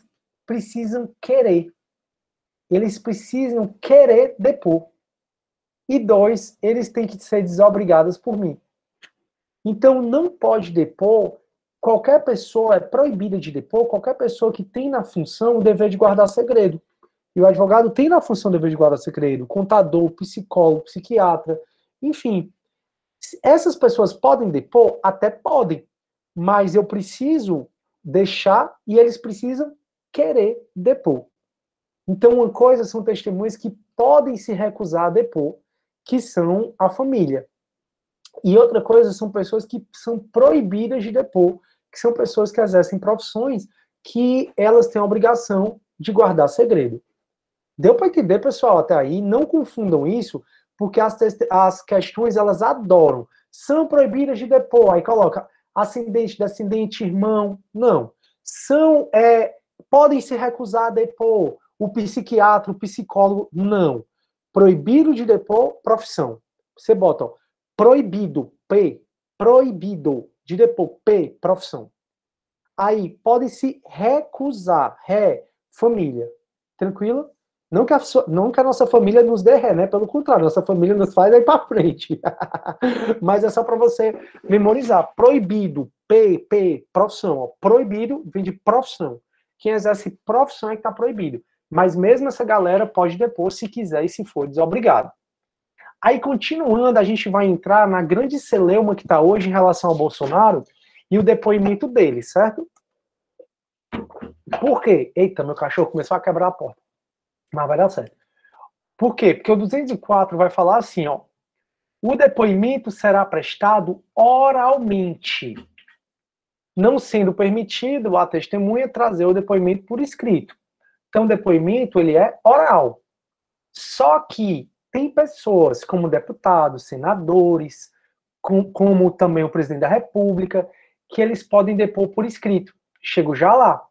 precisam querer. Eles precisam querer depor. E 2, eles têm que ser desobrigados por mim. Então, não pode depor, qualquer pessoa é proibida de depor, qualquer pessoa que tem na função o dever de guardar segredo. E o advogado tem na função o dever de guardar segredo, contador, psicólogo, psiquiatra, enfim. Essas pessoas podem depor? Até podem, mas eu preciso deixar e eles precisam querer depor. Então, uma coisa são testemunhas que podem se recusar a depor, que são a família. E outra coisa são pessoas que são proibidas de depor, que são pessoas que exercem profissões que elas têm a obrigação de guardar segredo. Deu para entender, pessoal, até aí? Não confundam isso, porque as questões, elas adoram. São proibidas de depor, aí coloca ascendente, descendente, irmão. Não. Podem se recusar a depor. O psiquiatra, o psicólogo, não. Proibido de depor, profissão. Você bota, ó, proibido, P, proibido de depor, P, profissão. Aí, podem se recusar, ré, família. Tranquilo? Não que a nossa família nos dê ré, né? Pelo contrário, nossa família nos faz aí para frente. Mas é só para você memorizar. Proibido, P, profissão. Ó. Proibido vem de profissão. Quem exerce profissão é que está proibido. Mas mesmo essa galera pode depor se quiser e se for desobrigado. Aí, continuando, a gente vai entrar na grande celeuma que está hoje em relação ao Bolsonaro e o depoimento dele, certo? Por quê? Eita, meu cachorro começou a quebrar a porta. Mas vai dar certo. Por quê? Porque o 204 vai falar assim, ó. O depoimento será prestado oralmente, não sendo permitido à testemunha trazer o depoimento por escrito. Então, o depoimento, ele é oral. Só que tem pessoas, como deputados, senadores, como também o presidente da República, que eles podem depor por escrito. Chego já lá.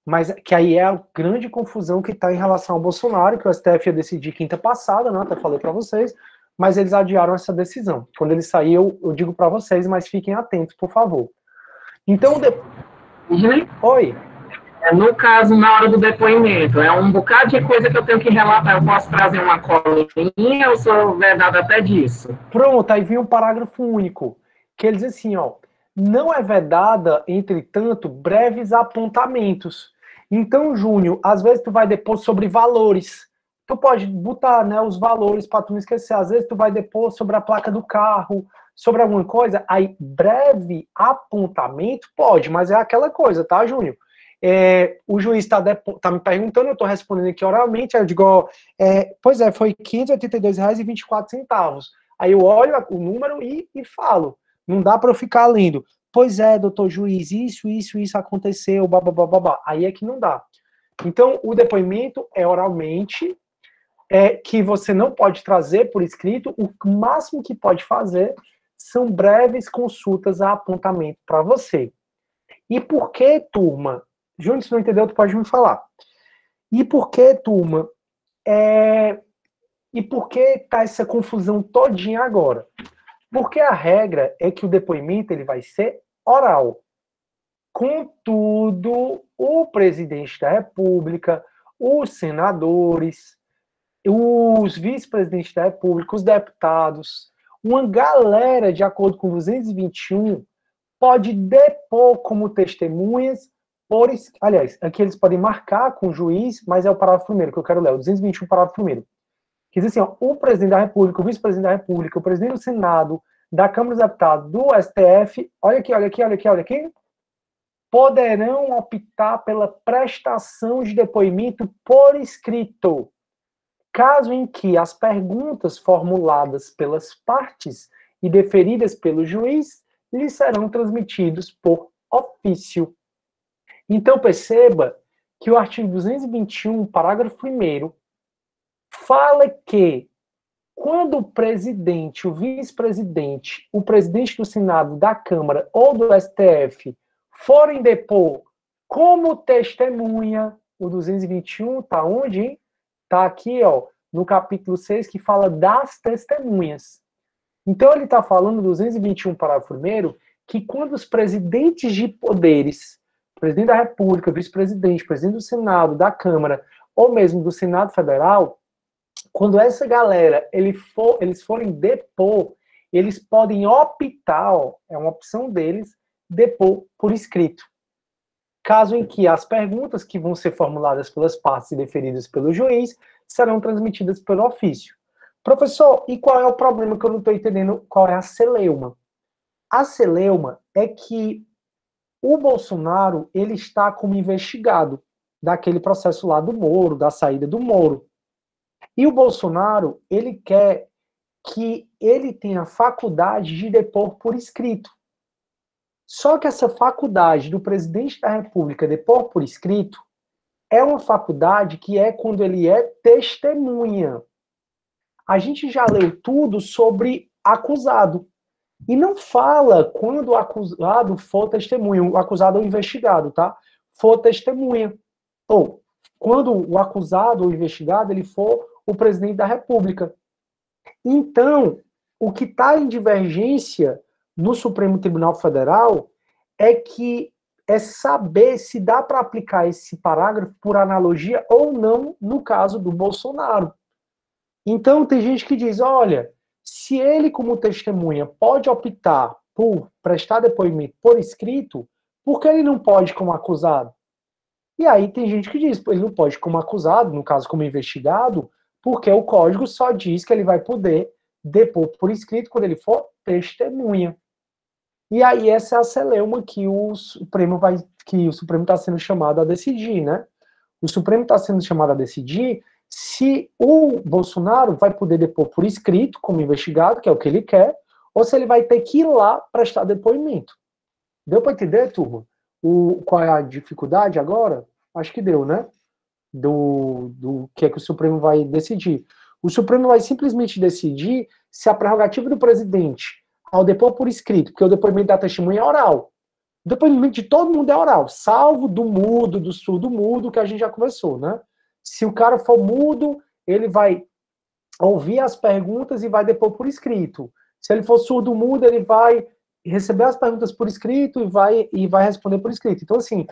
Mas que aí é a grande confusão que está em relação ao Bolsonaro, que o STF ia decidir quinta passada, né? Até falei para vocês, mas eles adiaram essa decisão. Quando ele sair, eu digo para vocês, mas fiquem atentos, por favor. Então, Oi. No caso, na hora do depoimento, é um bocado de coisa que eu tenho que relatar. Eu posso trazer uma colinha ou sou vedado até disso? Pronto, aí vem um parágrafo único, que ele diz assim, ó, não é vedada, entretanto, breves apontamentos. Então, Júnior, às vezes tu vai depor sobre valores. Tu pode botar, né, os valores para tu não esquecer. Às vezes tu vai depor sobre a placa do carro, sobre alguma coisa. Aí, breve apontamento pode, mas é aquela coisa, tá, Júnior? O juiz está me perguntando, eu estou respondendo aqui oralmente, aí eu digo, pois é, foi R$ 582,24. Aí eu olho o número e falo. Não dá para eu ficar lendo. Pois é, doutor juiz, isso aconteceu, babá. Aí é que não dá. Então, o depoimento é oralmente, que você não pode trazer por escrito, o máximo que pode fazer são breves consultas a apontamento para você. E por que, turma? Júnior, se não entendeu, tu pode me falar. E por que, turma? E por que tá essa confusão todinha agora? Porque a regra é que o depoimento ele vai ser oral. Contudo, o presidente da República, os senadores, os vice-presidentes da República, os deputados, uma galera, de acordo com 221, pode depor como testemunhas, aliás, aqui eles podem marcar com o juiz, mas é o parágrafo primeiro que eu quero ler, o 221, parágrafo primeiro. Que diz assim, ó, o presidente da República, o vice-presidente da República, o presidente do Senado, da Câmara dos Deputados, do STF, olha aqui, poderão optar pela prestação de depoimento por escrito, caso em que as perguntas formuladas pelas partes e deferidas pelo juiz lhes serão transmitidos por ofício. Então, perceba que o artigo 221, parágrafo 1º, fala que quando o presidente, o vice-presidente, o presidente do Senado, da Câmara ou do STF forem depor como testemunha, o 221 está onde? Está aqui, ó, no capítulo 6, que fala das testemunhas. Então, ele está falando, 221, parágrafo 1º, que quando os presidentes de poderes, presidente da República, vice-presidente, presidente do Senado, da Câmara, ou mesmo do Senado Federal, quando essa galera, eles forem depor, eles podem optar, ó, é uma opção deles, depor por escrito. Caso em que as perguntas que vão ser formuladas pelas partes e deferidas pelo juiz serão transmitidas pelo ofício. Professor, e qual é o problema que eu não estou entendendo? Qual é a celeuma? A celeuma é que o Bolsonaro, ele está como investigado daquele processo lá do Moro, da saída do Moro. E o Bolsonaro, ele quer que ele tenha faculdade de depor por escrito. Só que essa faculdade do presidente da República depor por escrito é uma faculdade que é quando ele é testemunha. A gente já leu tudo sobre acusado. E não fala quando o acusado for testemunha, o acusado ou investigado, tá? For testemunha. Ou quando o acusado ou investigado ele for o presidente da República. Então, o que está em divergência no Supremo Tribunal Federal é saber se dá para aplicar esse parágrafo por analogia ou não no caso do Bolsonaro. Então, tem gente que diz, olha, se ele como testemunha pode optar por prestar depoimento por escrito, por que ele não pode como acusado? E aí tem gente que diz, ele não pode como acusado, no caso como investigado, porque o código só diz que ele vai poder depor por escrito quando ele for testemunha. E aí essa é a celeuma que o Supremo está sendo chamado a decidir, né? O Supremo está sendo chamado a decidir se o Bolsonaro vai poder depor por escrito, como investigado, que é o que ele quer, ou se ele vai ter que ir lá prestar depoimento. Deu para entender, turma? Qual é a dificuldade agora? Acho que deu, né? Do que é que o Supremo vai decidir. O Supremo vai simplesmente decidir se a prerrogativa do presidente ao depor por escrito, porque o depoimento da testemunha é oral. O depoimento de todo mundo é oral, salvo do mudo, do surdo-mudo, que a gente já conversou, né? Se o cara for mudo, ele vai ouvir as perguntas e vai depor por escrito. Se ele for surdo-mudo, ele vai receber as perguntas por escrito e vai responder por escrito. Então, assim,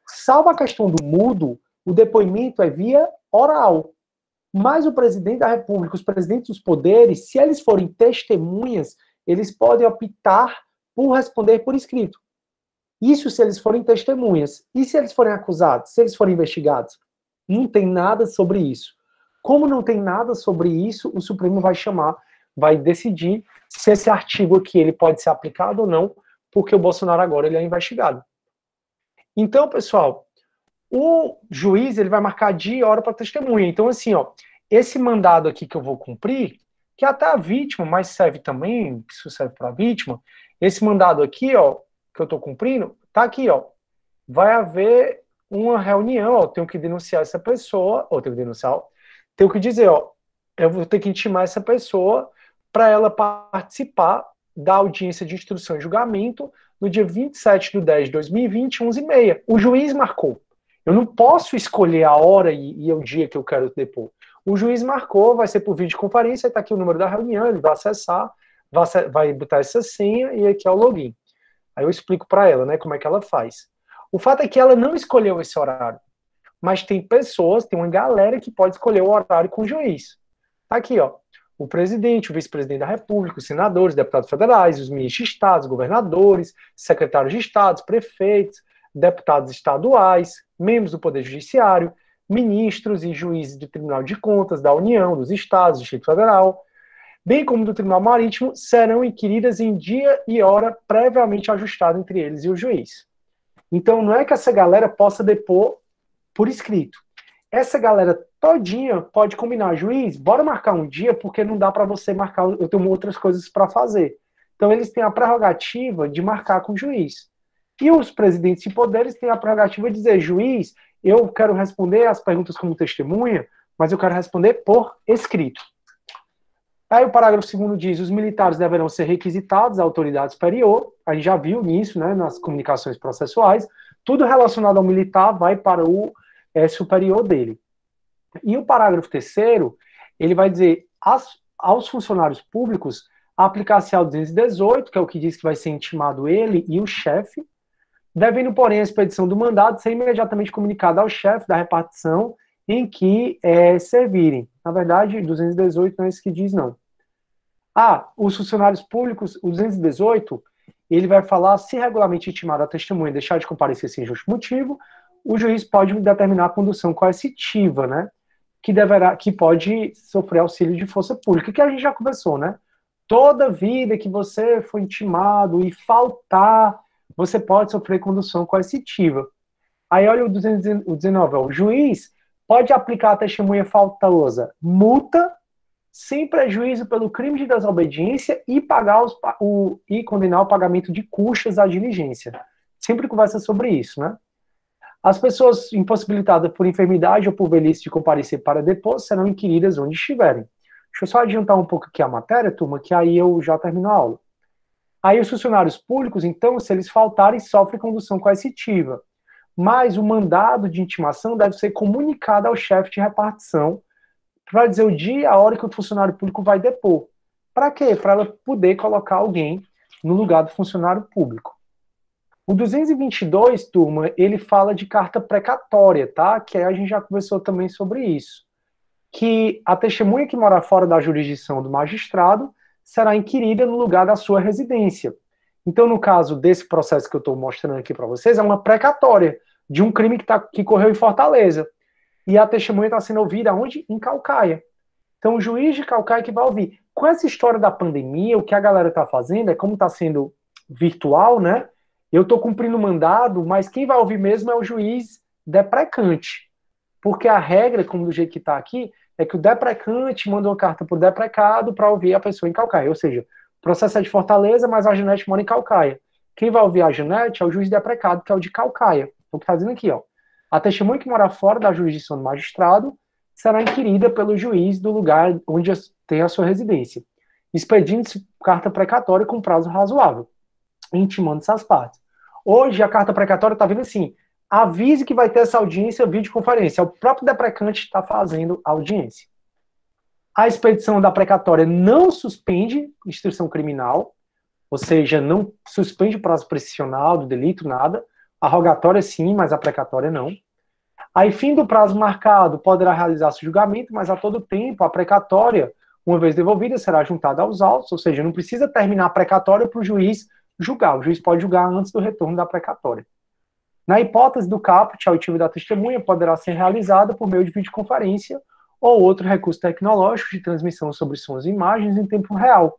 salvo a questão do mudo, o depoimento é via oral. Mas o presidente da República, os presidentes dos poderes, se eles forem testemunhas, eles podem optar por responder por escrito. Isso se eles forem testemunhas. E se eles forem acusados? Se eles forem investigados? Não tem nada sobre isso. Como não tem nada sobre isso, o Supremo vai decidir se esse artigo aqui ele pode ser aplicado ou não, porque o Bolsonaro agora ele é investigado. Então, pessoal, o juiz ele vai marcar dia e hora para testemunha. Então, assim, ó, esse mandado aqui que eu vou cumprir, que até a vítima, mas serve também, isso serve para a vítima, esse mandado aqui, ó, que eu estou cumprindo, tá aqui, ó. Vai haver uma reunião, ó, tenho que denunciar essa pessoa, ou tenho que denunciar, ó, tenho que dizer, ó, eu vou ter que intimar essa pessoa para ela participar da audiência de instrução e julgamento no dia 27/10/2020, 11h30. O juiz marcou. Eu não posso escolher a hora e o dia que eu quero depor. O juiz marcou, vai ser por videoconferência, está aqui o número da reunião, ele vai acessar, vai botar essa senha e aqui é o login. Aí eu explico para ela, né, como é que ela faz. O fato é que ela não escolheu esse horário, mas tem pessoas, tem uma galera que pode escolher o horário com o juiz. Tá aqui, ó, o presidente, o vice-presidente da República, os senadores, deputados federais, os ministros de estados, governadores, secretários de estados, prefeitos, deputados estaduais, membros do Poder Judiciário, ministros e juízes do Tribunal de Contas da União, dos estados, do Distrito Federal, bem como do Tribunal Marítimo, serão inquiridas em dia e hora previamente ajustado entre eles e o juiz. Então, não é que essa galera possa depor por escrito. Essa galera todinha pode combinar, juiz, bora marcar um dia, porque não dá para você marcar, eu tenho outras coisas para fazer. Então, eles têm a prerrogativa de marcar com o juiz. E os presidentes de poderes têm a prerrogativa de dizer, juiz, eu quero responder as perguntas como testemunha, mas eu quero responder por escrito. Aí o parágrafo 2º diz, os militares deverão ser requisitados à autoridade superior, a gente já viu nisso, né, nas comunicações processuais, tudo relacionado ao militar vai para o superior dele. E o parágrafo 3º, ele vai dizer, aos funcionários públicos, aplicar-se ao 218, que é o que diz que vai ser intimado ele e o chefe, devendo, porém, a expedição do mandado ser imediatamente comunicada ao chefe da repartição em que servirem. Na verdade, 218 não é isso que diz, não. Os funcionários públicos, o 218, ele vai falar, se regularmente intimado a testemunha deixar de comparecer sem justo motivo, o juiz pode determinar a condução coercitiva, né? Que pode sofrer auxílio de força pública, que a gente já conversou, né? Toda vida que você foi intimado e faltar, você pode sofrer condução coercitiva. Aí olha o 219, ó, o juiz pode aplicar a testemunha faltosa multa sem prejuízo pelo crime de desobediência e condenar o pagamento de custas à diligência. Sempre conversa sobre isso, né? As pessoas impossibilitadas por enfermidade ou por velhice de comparecer para depor serão inquiridas onde estiverem. Deixa eu só adiantar um pouco aqui a matéria, turma, que aí eu já termino a aula. Aí os funcionários públicos, então, se eles faltarem, sofrem condução coercitiva. Mas o mandado de intimação deve ser comunicado ao chefe de repartição para dizer o dia e a hora que o funcionário público vai depor. Para quê? Para ela poder colocar alguém no lugar do funcionário público. O 222, turma, ele fala de carta precatória, tá? Que aí a gente já conversou também sobre isso. Que a testemunha que mora fora da jurisdição do magistrado será inquirida no lugar da sua residência. Então, no caso desse processo que eu estou mostrando aqui para vocês, é uma precatória de um crime que correu em Fortaleza. E a testemunha está sendo ouvida onde? Em Caucaia. Então, o juiz de Caucaia que vai ouvir. Com essa história da pandemia, o que a galera está fazendo é, como está sendo virtual, né? Eu estou cumprindo o mandado, mas quem vai ouvir mesmo é o juiz deprecante. Porque a regra, como do jeito que está aqui, é que o deprecante manda uma carta para o deprecado para ouvir a pessoa em Caucaia. Ou seja, o processo é de Fortaleza, mas a Janete mora em Caucaia. Quem vai ouvir a Janete é o juiz deprecado, que é o de Caucaia. Então, o que está dizendo aqui, ó. A testemunha que mora fora da jurisdição do magistrado será inquirida pelo juiz do lugar onde tem a sua residência, expedindo-se carta precatória com prazo razoável, intimando essas partes. Hoje, a carta precatória está vindo assim, avise que vai ter essa audiência videoconferência. O próprio deprecante está fazendo a audiência. A expedição da precatória não suspende instrução criminal, ou seja, não suspende o prazo prescricional do delito, nada. A rogatória sim, mas a precatória não. Aí, fim do prazo marcado, poderá realizar-se julgamento, mas a todo tempo a precatória, uma vez devolvida, será juntada aos autos, ou seja, não precisa terminar a precatória para o juiz julgar. O juiz pode julgar antes do retorno da precatória. Na hipótese do caput, a oitiva da testemunha poderá ser realizada por meio de videoconferência ou outro recurso tecnológico de transmissão sobre sons e imagens em tempo real,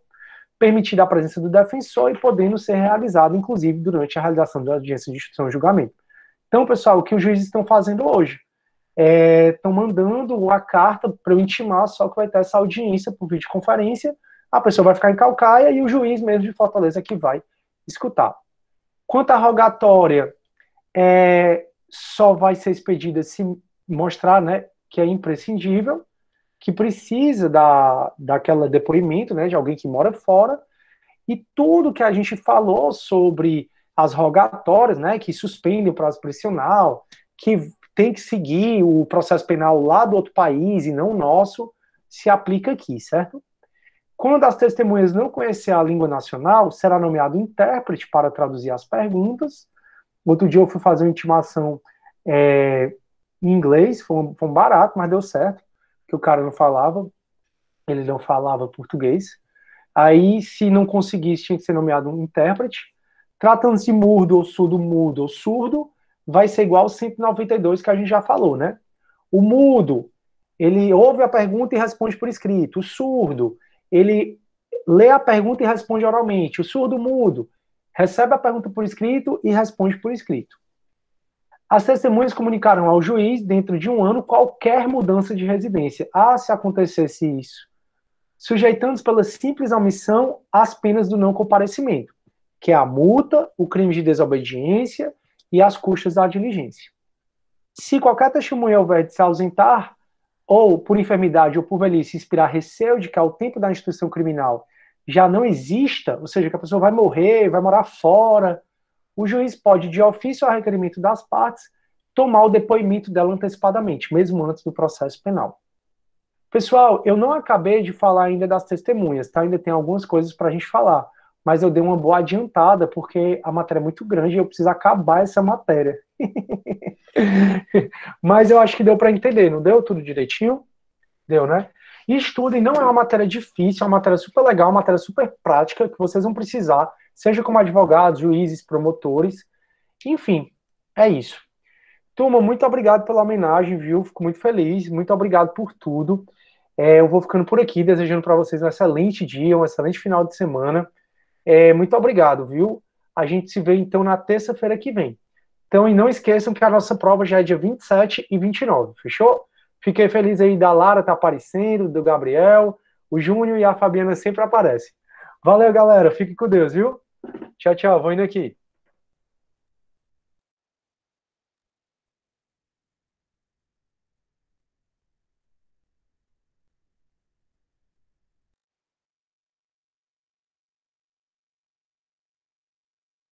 permitida a presença do defensor e podendo ser realizado, inclusive, durante a realização da audiência de instrução e julgamento. Então, pessoal, o que os juízes estão fazendo hoje? Estão mandando a carta para eu intimar, só que vai ter essa audiência por videoconferência, a pessoa vai ficar em Caucaia e o juiz mesmo de Fortaleza que vai escutar. Quanto à rogatória, só vai ser expedida se mostrar, né, que é imprescindível, que precisa daquele depoimento, né, de alguém que mora fora, e tudo que a gente falou sobre as rogatórias, né, que suspendem o prazo prescricional, que tem que seguir o processo penal lá do outro país e não o nosso, se aplica aqui, certo? Quando as testemunhas não conhecer a língua nacional, será nomeado intérprete para traduzir as perguntas. Outro dia eu fui fazer uma intimação em inglês, foi um barato, mas deu certo, porque o cara não falava, ele não falava português. Aí, se não conseguisse, tinha que ser nomeado um intérprete. Tratando-se de mudo ou surdo, vai ser igual ao 192 que a gente já falou, né? O mudo, ele ouve a pergunta e responde por escrito. O surdo, ele lê a pergunta e responde oralmente. O surdo mudo recebe a pergunta por escrito e responde por escrito. As testemunhas comunicarão ao juiz, dentro de 1 ano, qualquer mudança de residência. Se acontecesse isso, sujeitando-se pela simples omissão às penas do não comparecimento, que é a multa, o crime de desobediência e as custas da diligência. Se qualquer testemunha houver de se ausentar, ou por enfermidade ou por velhice, inspirar receio de que ao tempo da instituição criminal já não exista, ou seja, que a pessoa vai morrer, vai morar fora, o juiz pode, de ofício ao requerimento das partes, tomar o depoimento dela antecipadamente, mesmo antes do processo penal. Pessoal, eu não acabei de falar ainda das testemunhas, tá? Ainda tem algumas coisas para a gente falar, mas eu dei uma boa adiantada, porque a matéria é muito grande e eu preciso acabar essa matéria. Mas eu acho que deu para entender, não deu tudo direitinho? Deu, né? E estudem, não é uma matéria difícil, é uma matéria super legal, uma matéria super prática, que vocês vão precisar, seja como advogados, juízes, promotores, enfim, é isso. Turma, muito obrigado pela homenagem, viu? Fico muito feliz, muito obrigado por tudo. Eu vou ficando por aqui, desejando para vocês um excelente dia, um excelente final de semana. Muito obrigado, viu? A gente se vê, então, na terça-feira que vem. Então, e não esqueçam que a nossa prova já é dia 27 e 29, fechou? Fiquei feliz aí da Lara tá aparecendo, do Gabriel, o Júnior e a Fabiana sempre aparecem. Valeu, galera. Fique com Deus, viu? Tchau, tchau. Vou indo aqui.